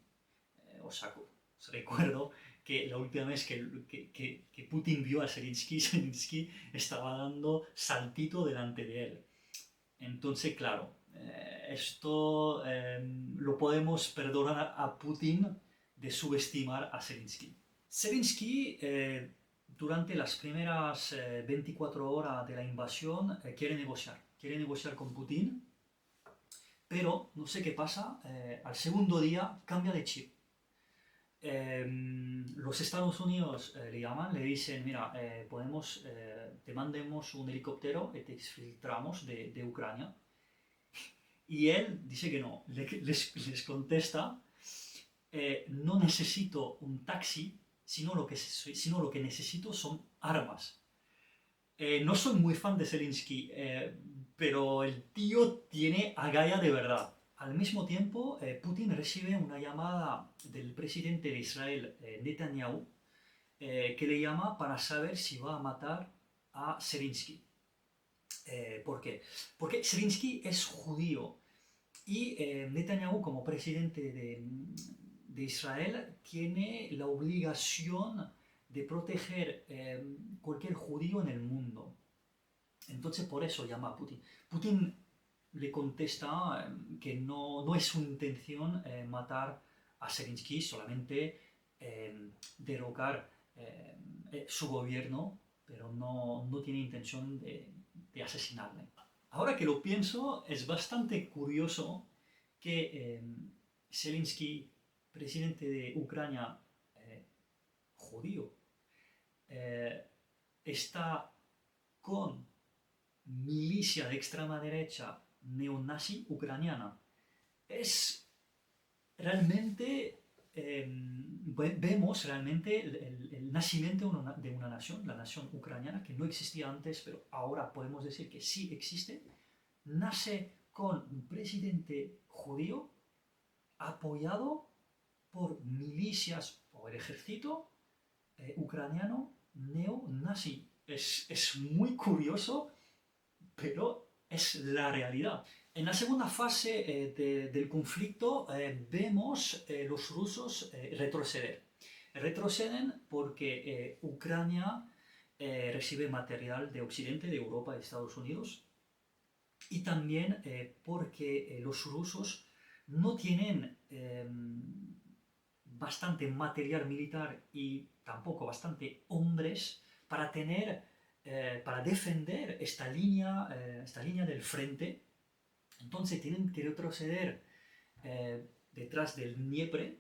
Os recuerdo que la última vez que Putin vio a Zelensky estaba dando saltito delante de él. Entonces, claro, esto lo podemos perdonar a Putin de subestimar a Zelensky. Zelensky, durante las primeras 24 horas de la invasión, quiere negociar con Putin, pero no sé qué pasa, al segundo día cambia de chip. Los Estados Unidos le llaman, le dicen, mira, te mandemos un helicóptero y te exfiltramos de Ucrania. Y él dice que no, les contesta, no necesito un taxi, sino lo que necesito son armas. No soy muy fan de Zelensky, pero el tío tiene agallas de verdad. Al mismo tiempo, Putin recibe una llamada del presidente de Israel, Netanyahu, que le llama para saber si va a matar a Zelensky. ¿Por qué? Porque Zelensky es judío y Netanyahu, como presidente de Israel, tiene la obligación de proteger cualquier judío en el mundo. Entonces, por eso llama a Putin. Putin le contesta que no es su intención matar a Zelensky, solamente derrocar su gobierno, pero no tiene intención de asesinarle. Ahora que lo pienso, es bastante curioso que Zelensky, presidente de Ucrania, judío, está con milicia de extrema derecha neonazi ucraniana. Es realmente, vemos realmente el nacimiento de una nación, la nación ucraniana, que no existía antes, pero ahora podemos decir que sí existe, nace con un presidente judío apoyado por milicias o el ejército ucraniano neonazi. Es muy curioso, pero es la realidad. En la segunda fase del conflicto vemos los rusos retroceder. Retroceden porque Ucrania recibe material de Occidente, de Europa, de Estados Unidos, y también porque los rusos no tienen bastante material militar y tampoco bastante hombres para para defender esta línea del frente. Entonces tienen que retroceder detrás del Dniepre,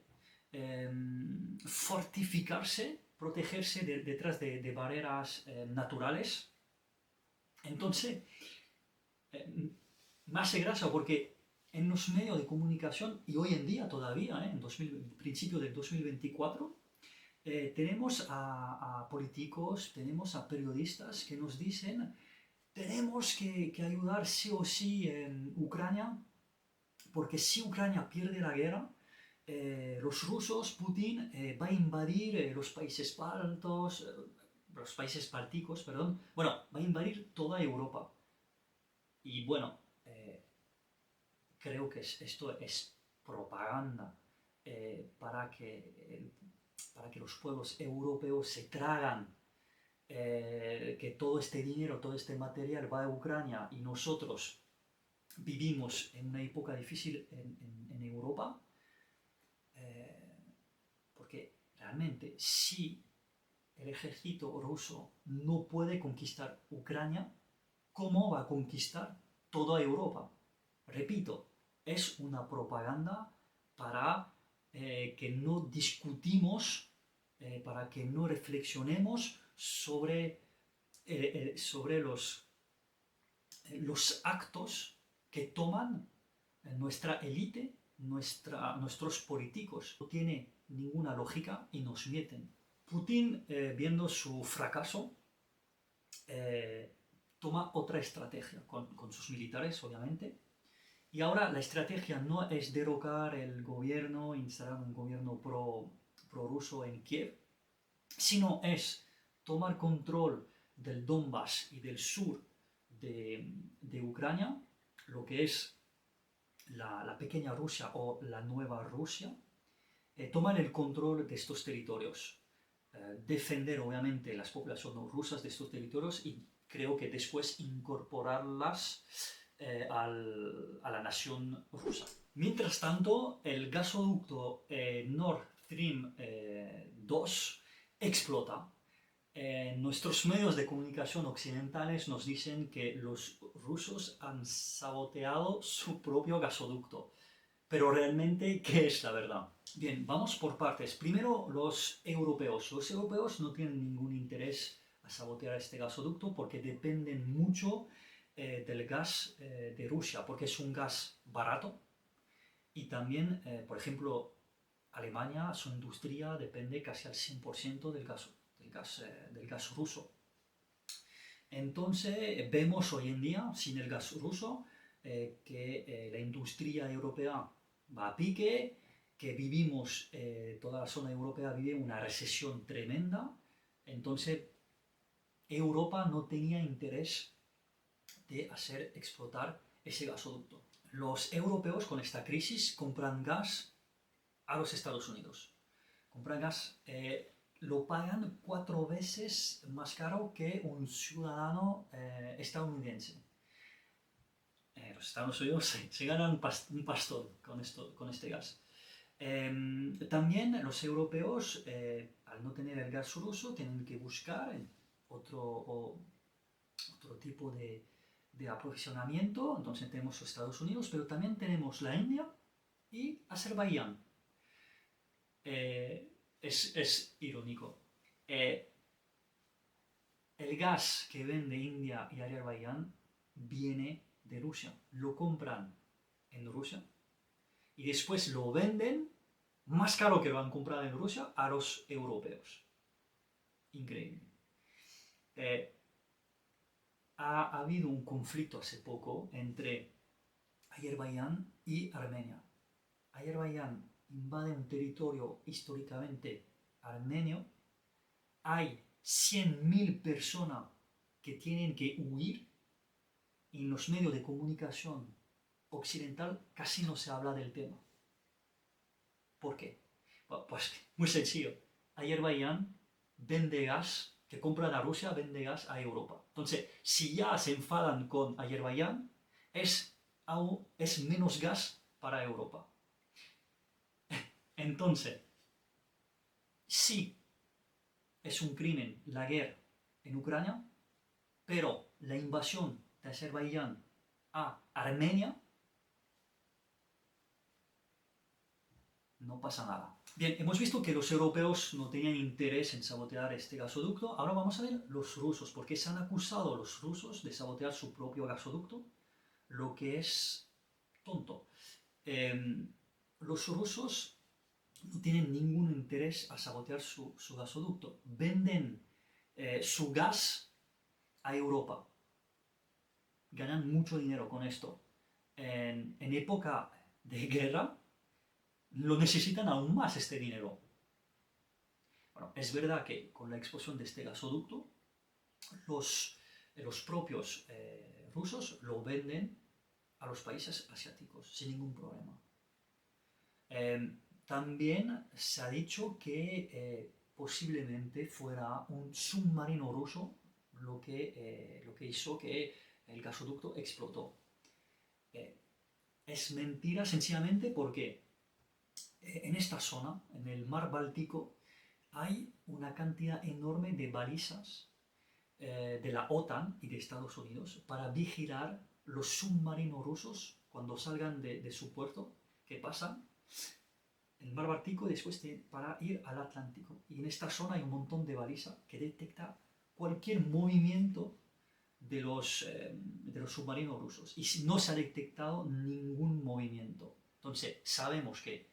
fortificarse, protegerse detrás de barreras naturales. Entonces, me hace gracia porque en los medios de comunicación, y hoy en día todavía, en principio del 2024, tenemos a políticos, tenemos a periodistas que nos dicen tenemos que ayudar sí o sí en Ucrania, porque si Ucrania pierde la guerra, los rusos, Putin, va a invadir los países los países bálticos, perdón, bueno, va a invadir toda Europa. Y bueno, creo que esto es propaganda para que los pueblos europeos se tragan que todo este dinero, todo este material va a Ucrania y nosotros vivimos en una época difícil en Europa, porque realmente si el ejército ruso no puede conquistar Ucrania, ¿cómo va a conquistar toda Europa? Repito, es una propaganda para que no discutimos, para que no reflexionemos sobre los actos que toman nuestra élite, nuestros políticos. No tiene ninguna lógica y nos mienten. Putin, viendo su fracaso, toma otra estrategia con sus militares, obviamente. Y ahora la estrategia no es derrocar el gobierno, instalar un gobierno pro-ruso en Kiev, sino es tomar control del Donbass y del sur de Ucrania, lo que es la pequeña Rusia o la nueva Rusia, tomar el control de estos territorios, defender obviamente las poblaciones rusas de estos territorios y creo que después incorporarlas a la nación rusa. Mientras tanto, el gasoducto Nord Stream 2 explota. Nuestros medios de comunicación occidentales nos dicen que los rusos han saboteado su propio gasoducto. Pero realmente, ¿qué es la verdad? Bien, vamos por partes. Primero, los europeos. Los europeos no tienen ningún interés a sabotear este gasoducto porque dependen mucho del gas de Rusia, porque es un gas barato y también, por ejemplo, Alemania, su industria depende casi al 100% del gas ruso. Entonces vemos hoy en día, sin el gas ruso, que la industria europea va a pique, que vivimos, toda la zona europea vive una recesión tremenda. Entonces Europa no tenía interés de hacer explotar ese gasoducto. Los europeos con esta crisis compran gas a los Estados Unidos. Compran gas, lo pagan 4 veces más caro que un ciudadano estadounidense. Los Estados Unidos se ganan un pastón con este gas. También los europeos, al no tener el gas ruso, tienen que buscar otro tipo de aprovisionamiento. Entonces tenemos los Estados Unidos, pero también tenemos la India y Azerbaiyán. Es irónico. El gas que vende India y Azerbaiyán viene de Rusia. Lo compran en Rusia y después lo venden más caro que lo han comprado en Rusia a los europeos. Increíble. Ha habido un conflicto hace poco entre Azerbaiyán y Armenia. Azerbaiyán invade un territorio históricamente armenio. Hay 100.000 personas que tienen que huir. Y en los medios de comunicación occidental casi no se habla del tema. ¿Por qué? Pues muy sencillo. Azerbaiyán vende gas, que compra a Rusia, vende gas a Europa. Entonces, si ya se enfadan con Azerbaiyán, es menos gas para Europa. Entonces, sí, es un crimen la guerra en Ucrania, pero la invasión de Azerbaiyán a Armenia, no pasa nada. Bien, hemos visto que los europeos no tenían interés en sabotear este gasoducto. Ahora vamos a ver los rusos, porque se han acusado a los rusos de sabotear su propio gasoducto, lo que es tonto. Los rusos no tienen ningún interés a sabotear su gasoducto. Venden su gas a Europa. Ganan mucho dinero con esto. En época de guerra lo necesitan aún más este dinero. Bueno, es verdad que con la explosión de este gasoducto, los propios rusos lo venden a los países asiáticos sin ningún problema. También se ha dicho que posiblemente fuera un submarino ruso lo que hizo que el gasoducto explotó. Es mentira sencillamente porque en esta zona, en el mar Báltico, hay una cantidad enorme de balizas de la OTAN y de Estados Unidos para vigilar los submarinos rusos cuando salgan de su puerto, que pasan el mar Báltico y después para ir al Atlántico. Y en esta zona hay un montón de balizas que detecta cualquier movimiento de los submarinos rusos. Y no se ha detectado ningún movimiento. Entonces sabemos que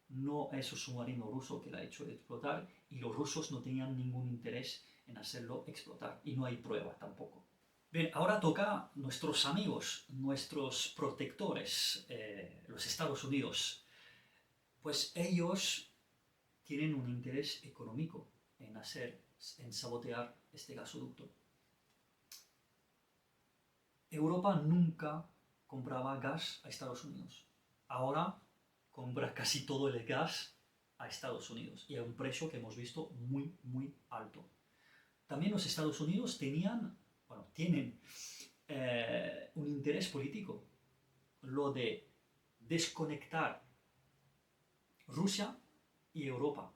no es un submarino ruso que la ha hecho explotar y los rusos no tenían ningún interés en hacerlo explotar. Y no hay prueba tampoco. Bien, ahora toca a nuestros amigos, nuestros protectores, los Estados Unidos. Pues ellos tienen un interés económico en sabotear este gasoducto. Europa nunca compraba gas a Estados Unidos. Ahora compra casi todo el gas a Estados Unidos y a un precio que hemos visto muy, muy alto. También los Estados Unidos tienen un interés político, lo de desconectar Rusia y Europa.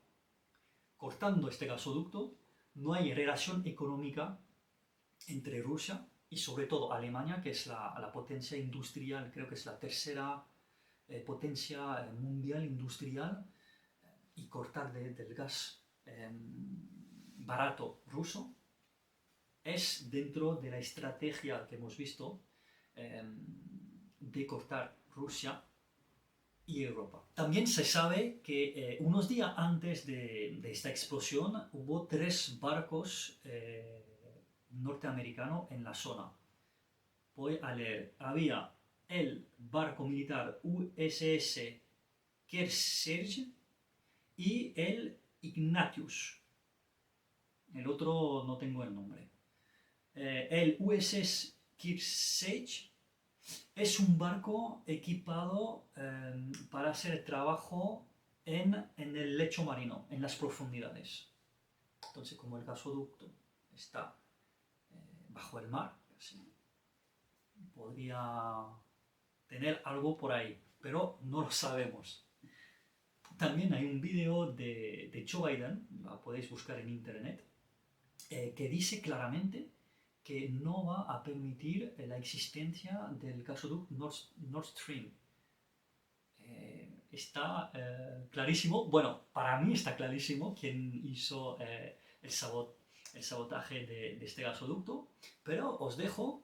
Cortando este gasoducto, no hay relación económica entre Rusia y sobre todo Alemania, que es la potencia industrial, creo que es la tercera potencia mundial industrial, y cortar del gas barato ruso es dentro de la estrategia que hemos visto de cortar Rusia y Europa. También se sabe que unos días antes de esta explosión hubo 3 barcos norteamericano en la zona. Voy a leer. Había el barco militar USS Kearsarge y el Ignatius. El otro no tengo el nombre. El USS Kearsarge es un barco equipado para hacer trabajo en el lecho marino, en las profundidades. Entonces, como el gasoducto está bajo el mar, así, podría tener algo por ahí, pero no lo sabemos. También hay un vídeo de Joe Biden, la podéis buscar en internet, que dice claramente que no va a permitir la existencia del gasoducto Nord Stream. Está clarísimo, bueno, para mí está clarísimo quién hizo el sabotaje de este gasoducto, pero os dejo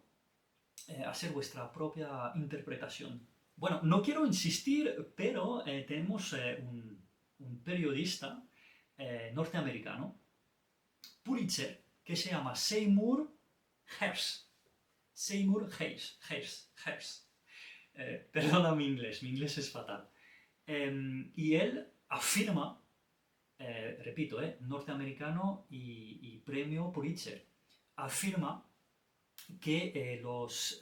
hacer vuestra propia interpretación. Bueno, no quiero insistir, pero tenemos un periodista norteamericano, Pulitzer, que se llama Seymour Hersh. Seymour Hersh. Perdona mi inglés es fatal. Y él afirma, repito, norteamericano y premio Pulitzer, afirma que los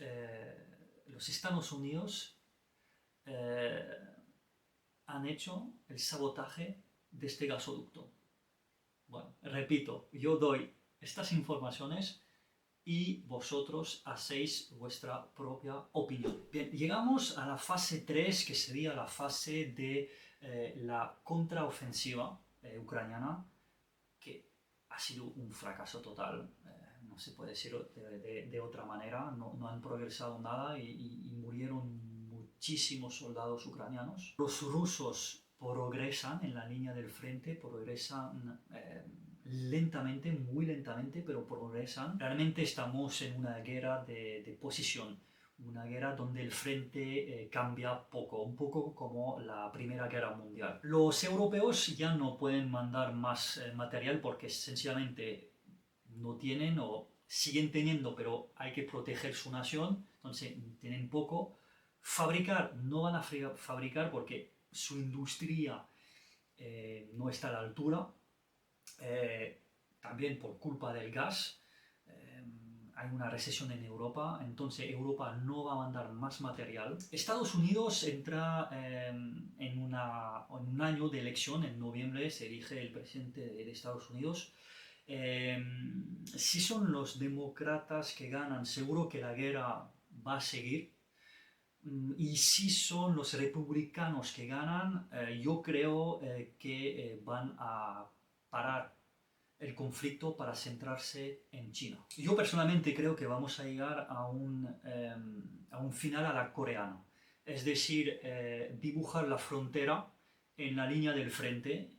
Estados Unidos han hecho el sabotaje de este gasoducto. Bueno, repito, yo doy estas informaciones y vosotros hacéis vuestra propia opinión. Bien, llegamos a la fase 3, que sería la fase de la contraofensiva ucraniana, que ha sido un fracaso total. No se puede decir de otra manera, no han progresado nada y murieron muchísimos soldados ucranianos. Los rusos progresan en la línea del frente, progresan lentamente, muy lentamente, pero progresan. Realmente estamos en una guerra de posición, una guerra donde el frente cambia poco, un poco como la Primera Guerra Mundial. Los europeos ya no pueden mandar más material porque sencillamente no tienen o siguen teniendo, pero hay que proteger su nación, entonces tienen poco. Fabricar, no van a fabricar porque su industria no está a la altura. También por culpa del gas, hay una recesión en Europa, entonces Europa no va a mandar más material. Estados Unidos entra en un año de elección, en noviembre se elige el presidente de Estados Unidos. Si son los demócratas que ganan, seguro que la guerra va a seguir. Y si son los republicanos que ganan, yo creo que van a parar el conflicto para centrarse en China. Yo personalmente creo que vamos a llegar a un final a la coreana, es decir, dibujar la frontera en la línea del frente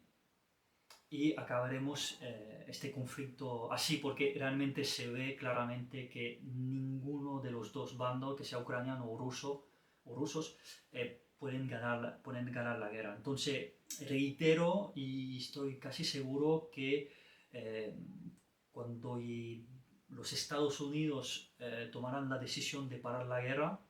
y acabaremos este conflicto así, porque realmente se ve claramente que ninguno de los dos bandos, que sea ucraniano o rusos, pueden ganar la guerra. Entonces, reitero y estoy casi seguro que cuando los Estados Unidos tomarán la decisión de parar la guerra,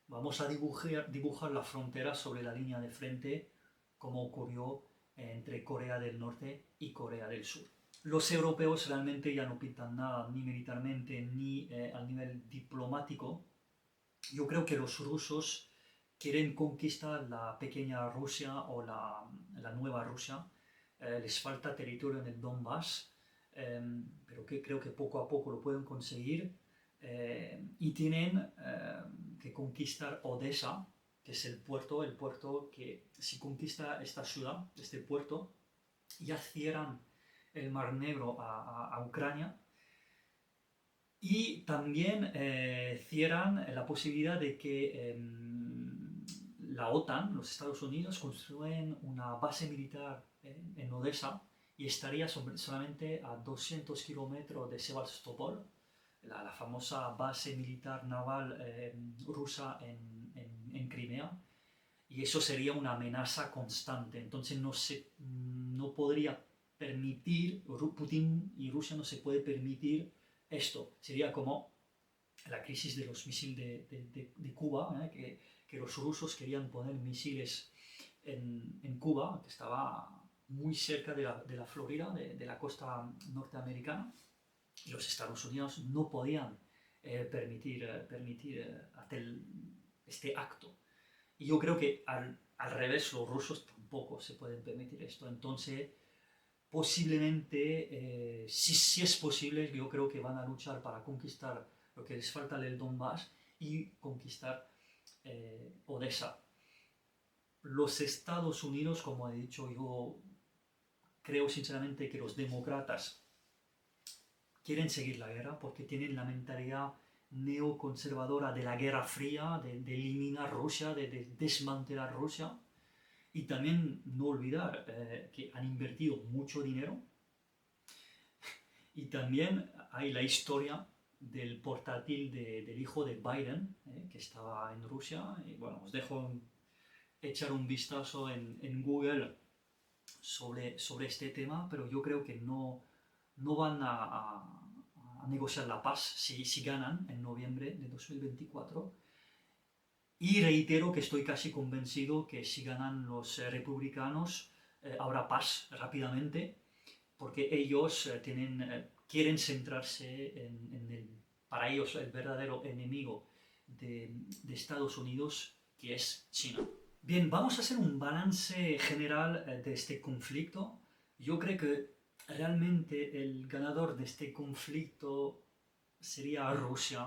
vamos a dibujar la frontera sobre la línea de frente, como ocurrió entre Corea del Norte y Corea del Sur. Los europeos realmente ya no pintan nada, ni militarmente, ni a nivel diplomático. Yo creo que los rusos quieren conquistar la pequeña Rusia o la nueva Rusia. Les falta territorio en el Donbass, pero que creo que poco a poco lo pueden conseguir. Y tienen que conquistar Odessa, que es el puerto que si conquista esta ciudad, este puerto, ya cierran el Mar Negro a Ucrania y también cierran la posibilidad de que la OTAN, los Estados Unidos, construyen una base militar en Odessa y estaría solamente a 200 kilómetros de Sebastopol, la famosa base militar naval rusa en Crimea, y eso sería una amenaza constante. Entonces no podría permitir, Putin y Rusia no se puede permitir esto. Sería como la crisis de los misiles de Cuba, que los rusos querían poner misiles en Cuba, que estaba muy cerca de la Florida, de la costa norteamericana, y los Estados Unidos no podían permitir hacer este acto. Y yo creo que al revés, los rusos tampoco se pueden permitir esto. Entonces, posiblemente, si es posible, yo creo que van a luchar para conquistar lo que les falta del Donbass y conquistar Odessa. Los Estados Unidos, como he dicho, yo creo sinceramente que los demócratas quieren seguir la guerra porque tienen la mentalidad neoconservadora de la Guerra Fría, de eliminar Rusia, de desmantelar Rusia. Y también no olvidar que han invertido mucho dinero. Y también hay la historia del portátil del hijo de Biden, que estaba en Rusia. Y bueno, os dejo echar un vistazo en Google sobre este tema, pero yo creo que no van a negociar la paz si ganan en noviembre de 2024. Y reitero que estoy casi convencido que si ganan los republicanos habrá paz rápidamente, porque ellos quieren centrarse para ellos, el verdadero enemigo de Estados Unidos, que es China. Bien, vamos a hacer un balance general de este conflicto. Yo creo que realmente el ganador de este conflicto sería Rusia,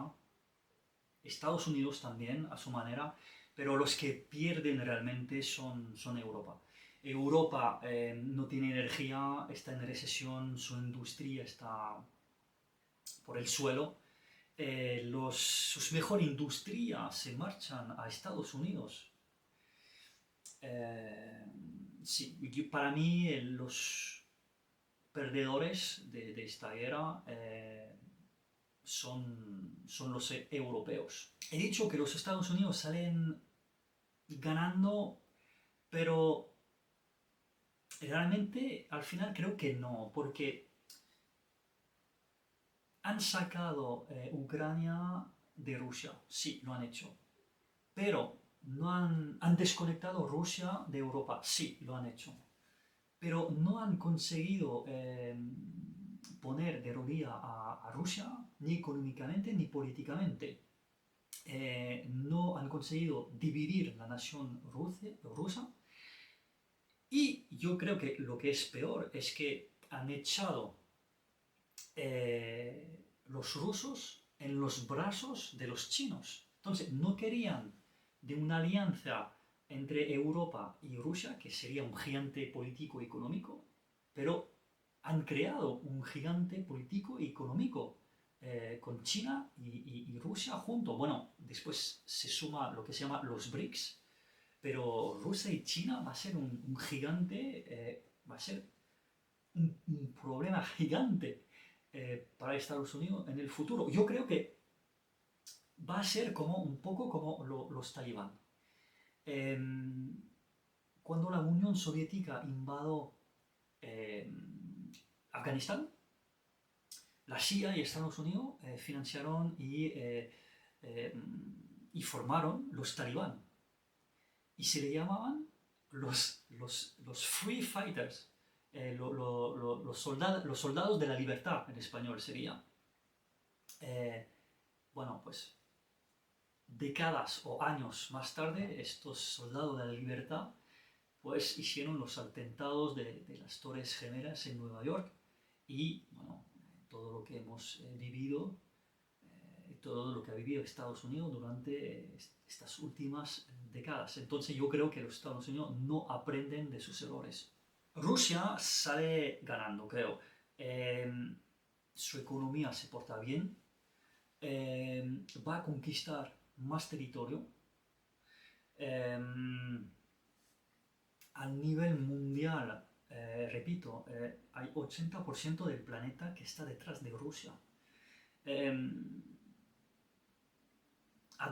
Estados Unidos también, a su manera, pero los que pierden realmente son Europa. Europa no tiene energía, está en recesión, su industria está por el suelo. Sus mejores industrias se marchan a Estados Unidos. Sí, para mí los perdedores de esta guerra son los europeos. He dicho que los Estados Unidos salen ganando, pero realmente al final creo que no, porque han sacado Ucrania de Rusia, sí, lo han hecho, pero no han desconectado Rusia de Europa, sí, lo han hecho, pero no han conseguido poner de rodilla a Rusia, ni económicamente ni políticamente. No han conseguido dividir la nación rusa, y yo creo que lo que es peor es que han echado los rusos en los brazos de los chinos. Entonces, no querían de una alianza entre Europa y Rusia, que sería un gigante político y económico, pero han creado un gigante político y económico con China y Rusia juntos. Bueno, después se suma lo que se llama los BRICS, pero Rusia y China va a ser un gigante, va a ser un problema gigante para Estados Unidos en el futuro. Yo creo que va a ser como un poco como los talibán. Eh, cuando la Unión Soviética invadió Afganistán, la CIA y Estados Unidos financiaron y formaron los talibán. Y se le llamaban los Free Fighters, los soldados de la libertad, en español sería. Bueno, pues décadas o años más tarde, estos soldados de la libertad pues hicieron los atentados de las Torres Gemelas en Nueva York y, bueno, todo lo que hemos vivido, todo lo que ha vivido Estados Unidos durante estas últimas décadas. Entonces yo creo que los Estados Unidos no aprenden de sus errores. Rusia sale ganando, creo. Su economía se porta bien, va a conquistar más territorio. A nivel mundial, repito, hay 80% del planeta que está detrás de Rusia. Rusia ha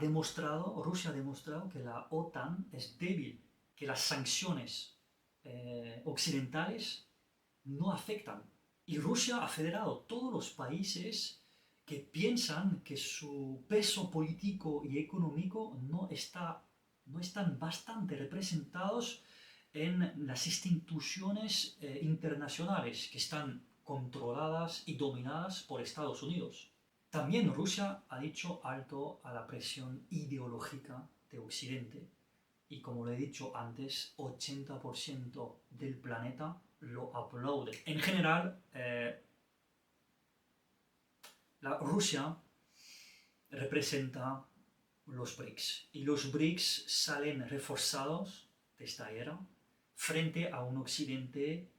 demostrado que la OTAN es débil, que las sanciones occidentales no afectan. Y Rusia ha federado todos los países que piensan que su peso político y económico no están bastante representados en las instituciones internacionales que están controladas y dominadas por Estados Unidos. También Rusia ha dicho alto a la presión ideológica de Occidente y, como lo he dicho antes, 80% del planeta lo aplaude. En general, la Rusia representa los BRICS y los BRICS salen reforzados de esta era frente a un Occidente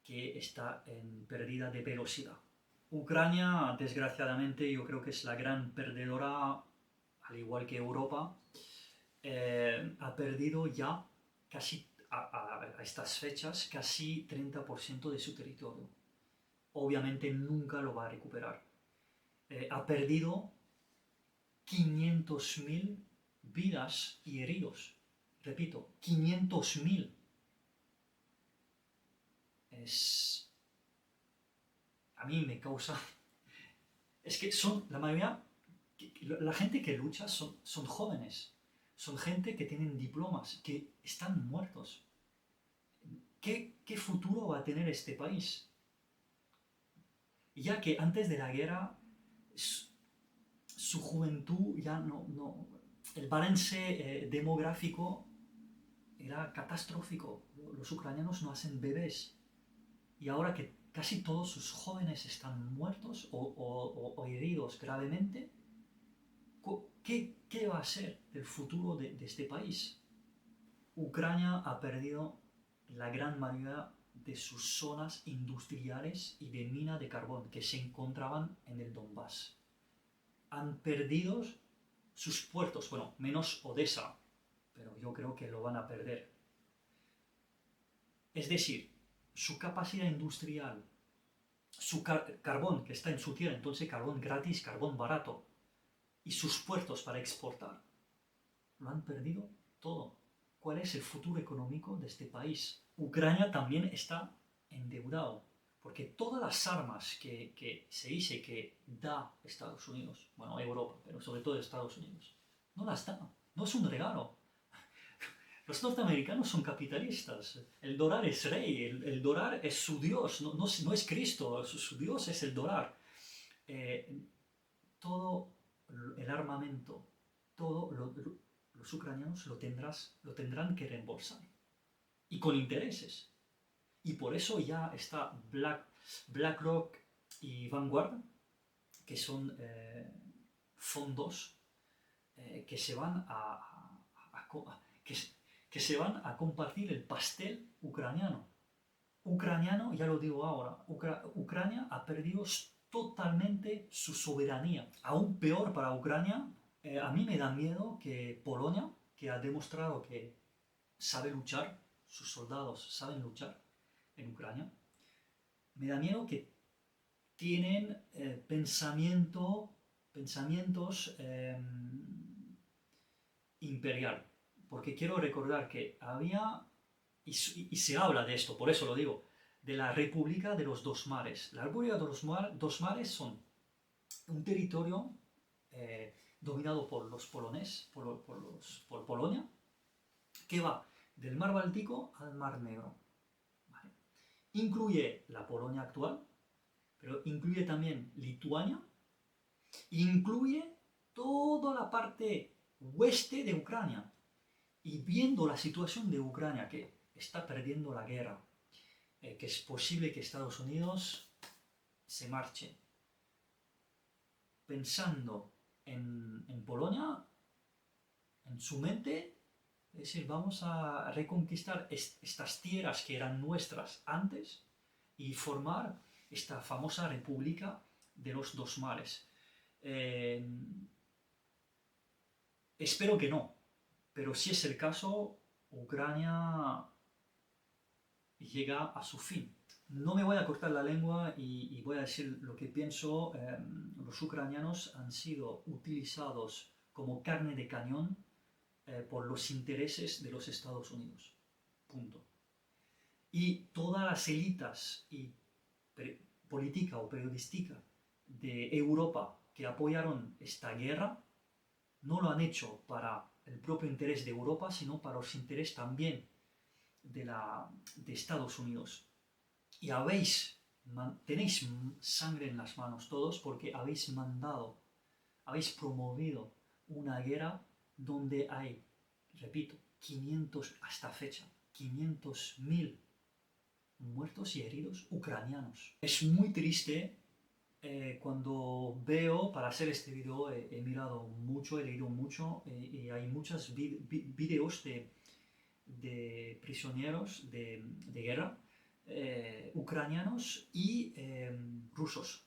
que está en pérdida de velocidad. Ucrania, desgraciadamente, yo creo que es la gran perdedora, al igual que Europa. Ha perdido ya casi a estas fechas casi 30% de su territorio. Obviamente nunca lo va a recuperar. Ha perdido 500.000 vidas y heridos. Repito, 500.000. A mí me causa... Es que son, la mayoría, la gente que lucha son jóvenes, son gente que tienen diplomas, que están muertos. ¿Qué futuro va a tener este país? Ya que antes de la guerra su juventud ya no el balance demográfico era catastrófico. Los ucranianos no hacen bebés. Y ahora que casi todos sus jóvenes están muertos o heridos gravemente, ¿qué va a ser del futuro de este país? Ucrania ha perdido la gran mayoría de sus zonas industriales y de mina de carbón que se encontraban en el Donbass. Han perdido sus puertos, bueno, menos Odessa, pero yo creo que lo van a perder. Es decir, su capacidad industrial, su carbón que está en su tierra, entonces carbón gratis, carbón barato, y sus puertos para exportar, lo han perdido todo. ¿Cuál es el futuro económico de este país? Ucrania también está endeudado, porque todas las armas que se dice que da Estados Unidos, bueno, Europa, pero sobre todo Estados Unidos, no las da, no es un regalo. Los norteamericanos son capitalistas, el dólar es rey, el dólar es su Dios, no es Cristo, su Dios es el dólar. Todo el armamento, todo los ucranianos lo tendrán que reembolsar, y con intereses. Y por eso ya está BlackRock y Vanguard, que son fondos que se van que se van a compartir el pastel ucraniano. Ya lo digo ahora, Ucrania ha perdido totalmente su soberanía. Aún peor para Ucrania, a mí me da miedo que Polonia, que ha demostrado que sabe luchar, sus soldados saben luchar en Ucrania, me da miedo que tienen pensamientos imperial. Porque quiero recordar que había, y se habla de esto, por eso lo digo, de la República de los Dos Mares. La República de los Dos Mares son un territorio dominado por los poloneses, por Polonia, que va del mar Báltico al mar Negro. ¿Vale? Incluye la Polonia actual, pero incluye también Lituania, incluye toda la parte oeste de Ucrania. Y viendo la situación de Ucrania, que está perdiendo la guerra, que es posible que Estados Unidos se marche, pensando en Polonia, en su mente, es decir, vamos a reconquistar estas tierras que eran nuestras antes y formar esta famosa República de los Dos Mares. Espero que no, pero si es el caso, Ucrania llega a su fin. No me voy a cortar la lengua y voy a decir lo que pienso. Los ucranianos han sido utilizados como carne de cañón por los intereses de los Estados Unidos. Punto. Y todas las élites y política o periodística de Europa que apoyaron esta guerra no lo han hecho para el propio interés de Europa, sino para los intereses también de Estados Unidos. Y tenéis sangre en las manos todos porque habéis promovido una guerra donde hay, repito, 500, hasta fecha, 500.000 muertos y heridos ucranianos. Es muy triste cuando veo, para hacer este video he mirado mucho, he leído mucho y hay muchos videos de prisioneros de guerra ucranianos y rusos,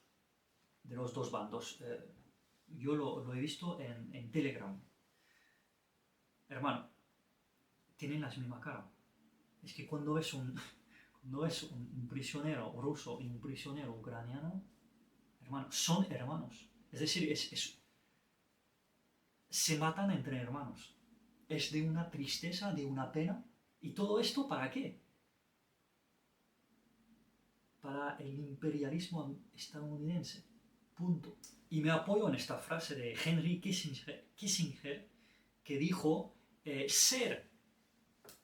de los dos bandos. Yo lo he visto en Telegram. Hermano, tienen la misma cara. Es que cuando ves un prisionero ruso y un prisionero ucraniano, hermano, son hermanos. Es decir, se matan entre hermanos. Es de una tristeza, de una pena. ¿Y todo esto para qué? Para el imperialismo estadounidense. Punto. Y me apoyo en esta frase de Henry Kissinger que dijo, ser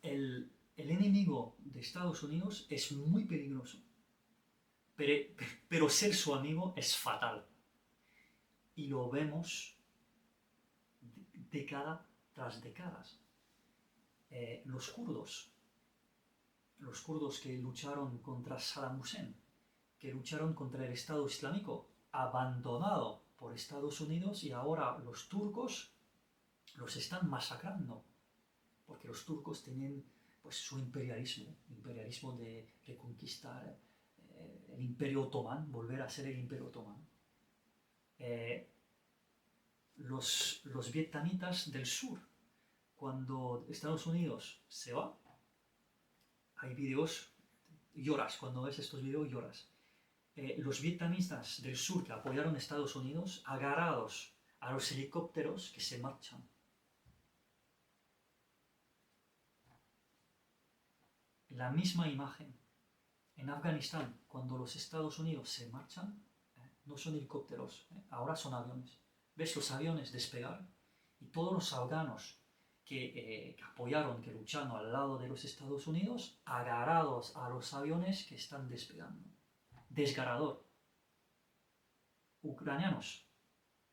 el enemigo de Estados Unidos es muy peligroso, pero ser su amigo es fatal. Y lo vemos década tras décadas. Los kurdos que lucharon contra Saddam Hussein, que lucharon contra el Estado Islámico, abandonado por Estados Unidos, y ahora los turcos los están masacrando, porque los turcos tienen pues su imperialismo de reconquistar el Imperio Otomán, volver a ser el Imperio Otomán. Los vietnamitas del sur, cuando Estados Unidos se va, hay videos, lloras, cuando ves estos videos lloras. Los vietnamitas del sur que apoyaron a Estados Unidos, agarrados a los helicópteros que se marchan. La misma imagen. En Afganistán, cuando los Estados Unidos se marchan, no son helicópteros, ahora son aviones. Ves los aviones despegar y todos los afganos que apoyaron, que lucharon al lado de los Estados Unidos, agarrados a los aviones que están despegando. Desgarrador. Ucranianos,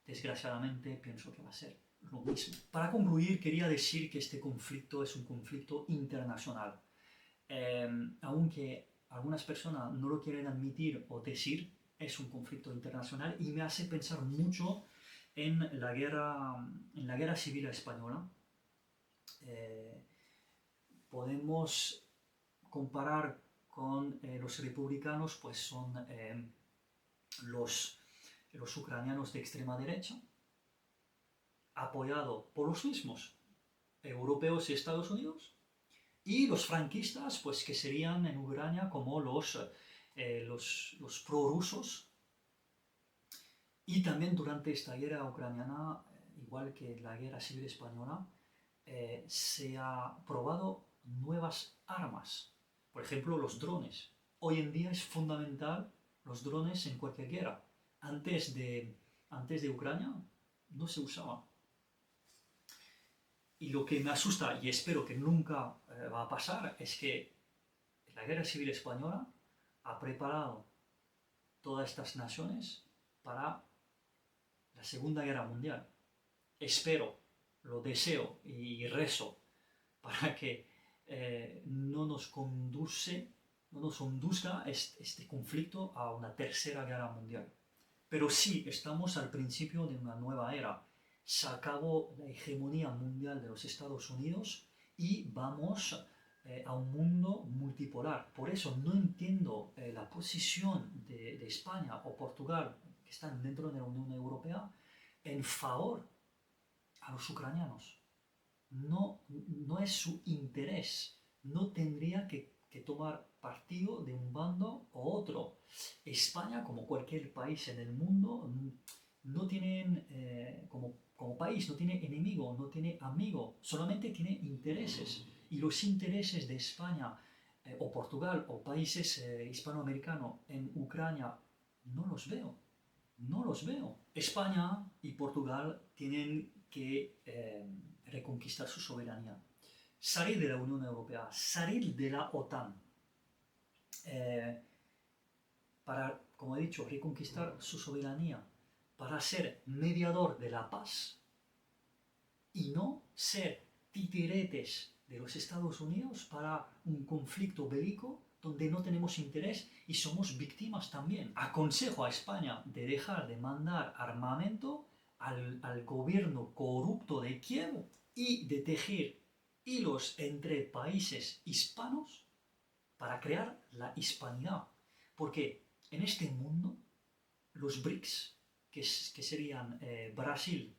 desgraciadamente pienso que va a ser lo mismo. Para concluir, quería decir que este conflicto es un conflicto internacional. Aunque algunas personas no lo quieren admitir o decir, es un conflicto internacional y me hace pensar mucho en la guerra civil española. Podemos comparar con los republicanos, pues son los ucranianos de extrema derecha, apoyados por los mismos europeos y Estados Unidos, y los franquistas, pues que serían en Ucrania como los prorrusos. Y también durante esta guerra ucraniana, igual que la guerra civil española, se ha probado nuevas armas. Por ejemplo, los drones. Hoy en día es fundamental los drones en cualquier guerra. Antes de Ucrania no se usaban. Y lo que me asusta, y espero que nunca va a pasar, es que la guerra civil española ha preparado todas estas naciones para la Segunda Guerra Mundial. Espero, lo deseo y rezo para que no nos conduzca este conflicto a una Tercera Guerra Mundial. Pero sí, estamos al principio de una nueva era. Se acabó la hegemonía mundial de los Estados Unidos y vamos a un mundo multipolar. Por eso no entiendo la posición de España o Portugal, que están dentro de la Unión Europea, en favor a los ucranianos. No es su interés. No tendría que tomar partido de un bando o otro. España, como cualquier país en el mundo, no tienen, como país, no tiene enemigo, no tiene amigo, solamente tiene intereses. Y los intereses de España o Portugal o países hispanoamericanos en Ucrania no los veo. no los veo. España y Portugal tienen que reconquistar su soberanía, salir de la Unión Europea, salir de la OTAN, eh, para, como he dicho, reconquistar su soberanía, para ser mediador de la paz y no ser titiretes de los Estados Unidos para un conflicto bélico donde no tenemos interés y somos víctimas también. Aconsejo a España de dejar de mandar armamento al gobierno corrupto de Kiev y de tejer hilos entre países hispanos para crear la hispanidad. Porque en este mundo, los BRICS, que serían Brasil,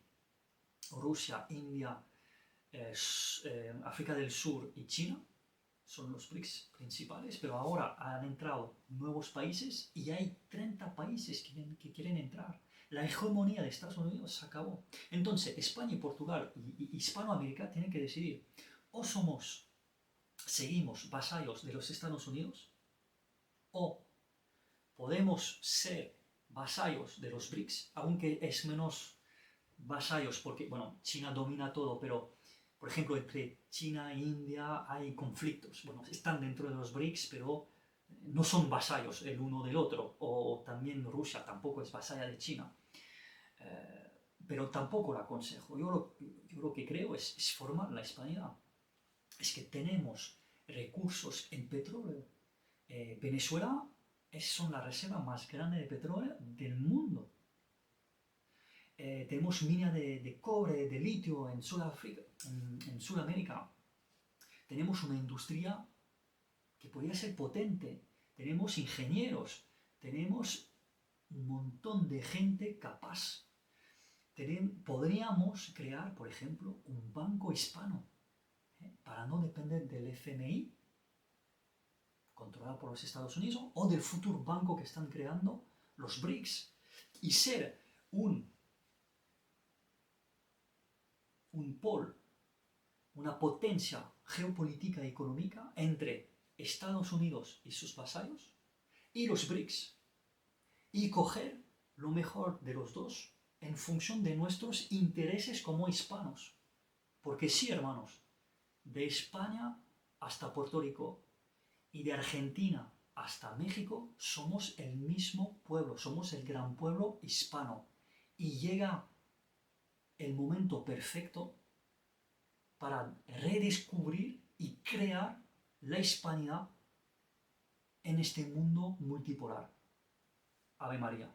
Rusia, India, África del Sur y China, son los BRICS principales, pero ahora han entrado nuevos países y hay 30 países que quieren entrar. La hegemonía de Estados Unidos se acabó. Entonces, España y Portugal y Hispanoamérica tienen que decidir, o seguimos vasallos de los Estados Unidos, o podemos ser vasallos de los BRICS, aunque es menos vasallos, porque, bueno, China domina todo, pero, por ejemplo, entre China e India hay conflictos. Bueno, están dentro de los BRICS, pero no son vasallos el uno del otro. O también Rusia tampoco es vasalla de China. Pero tampoco la aconsejo. Yo lo que creo es formar la hispanidad. Es que tenemos recursos en petróleo. Venezuela son la reserva más grande de petróleo del mundo. Tenemos minas de cobre, de litio en Sudamérica. Tenemos una industria que podría ser potente. Tenemos ingenieros. Tenemos un montón de gente capaz. Podríamos crear, por ejemplo, un banco hispano, para no depender del FMI, controlado por los Estados Unidos, o del futuro banco que están creando los BRICS, y ser un polo, una potencia geopolítica y económica entre Estados Unidos y sus vasallos y los BRICS, y coger lo mejor de los dos en función de nuestros intereses como hispanos. Porque sí, hermanos, de España hasta Puerto Rico y de Argentina hasta México somos el mismo pueblo, somos el gran pueblo hispano. Y llega el momento perfecto para redescubrir y crear la hispanidad en este mundo multipolar. Ave María.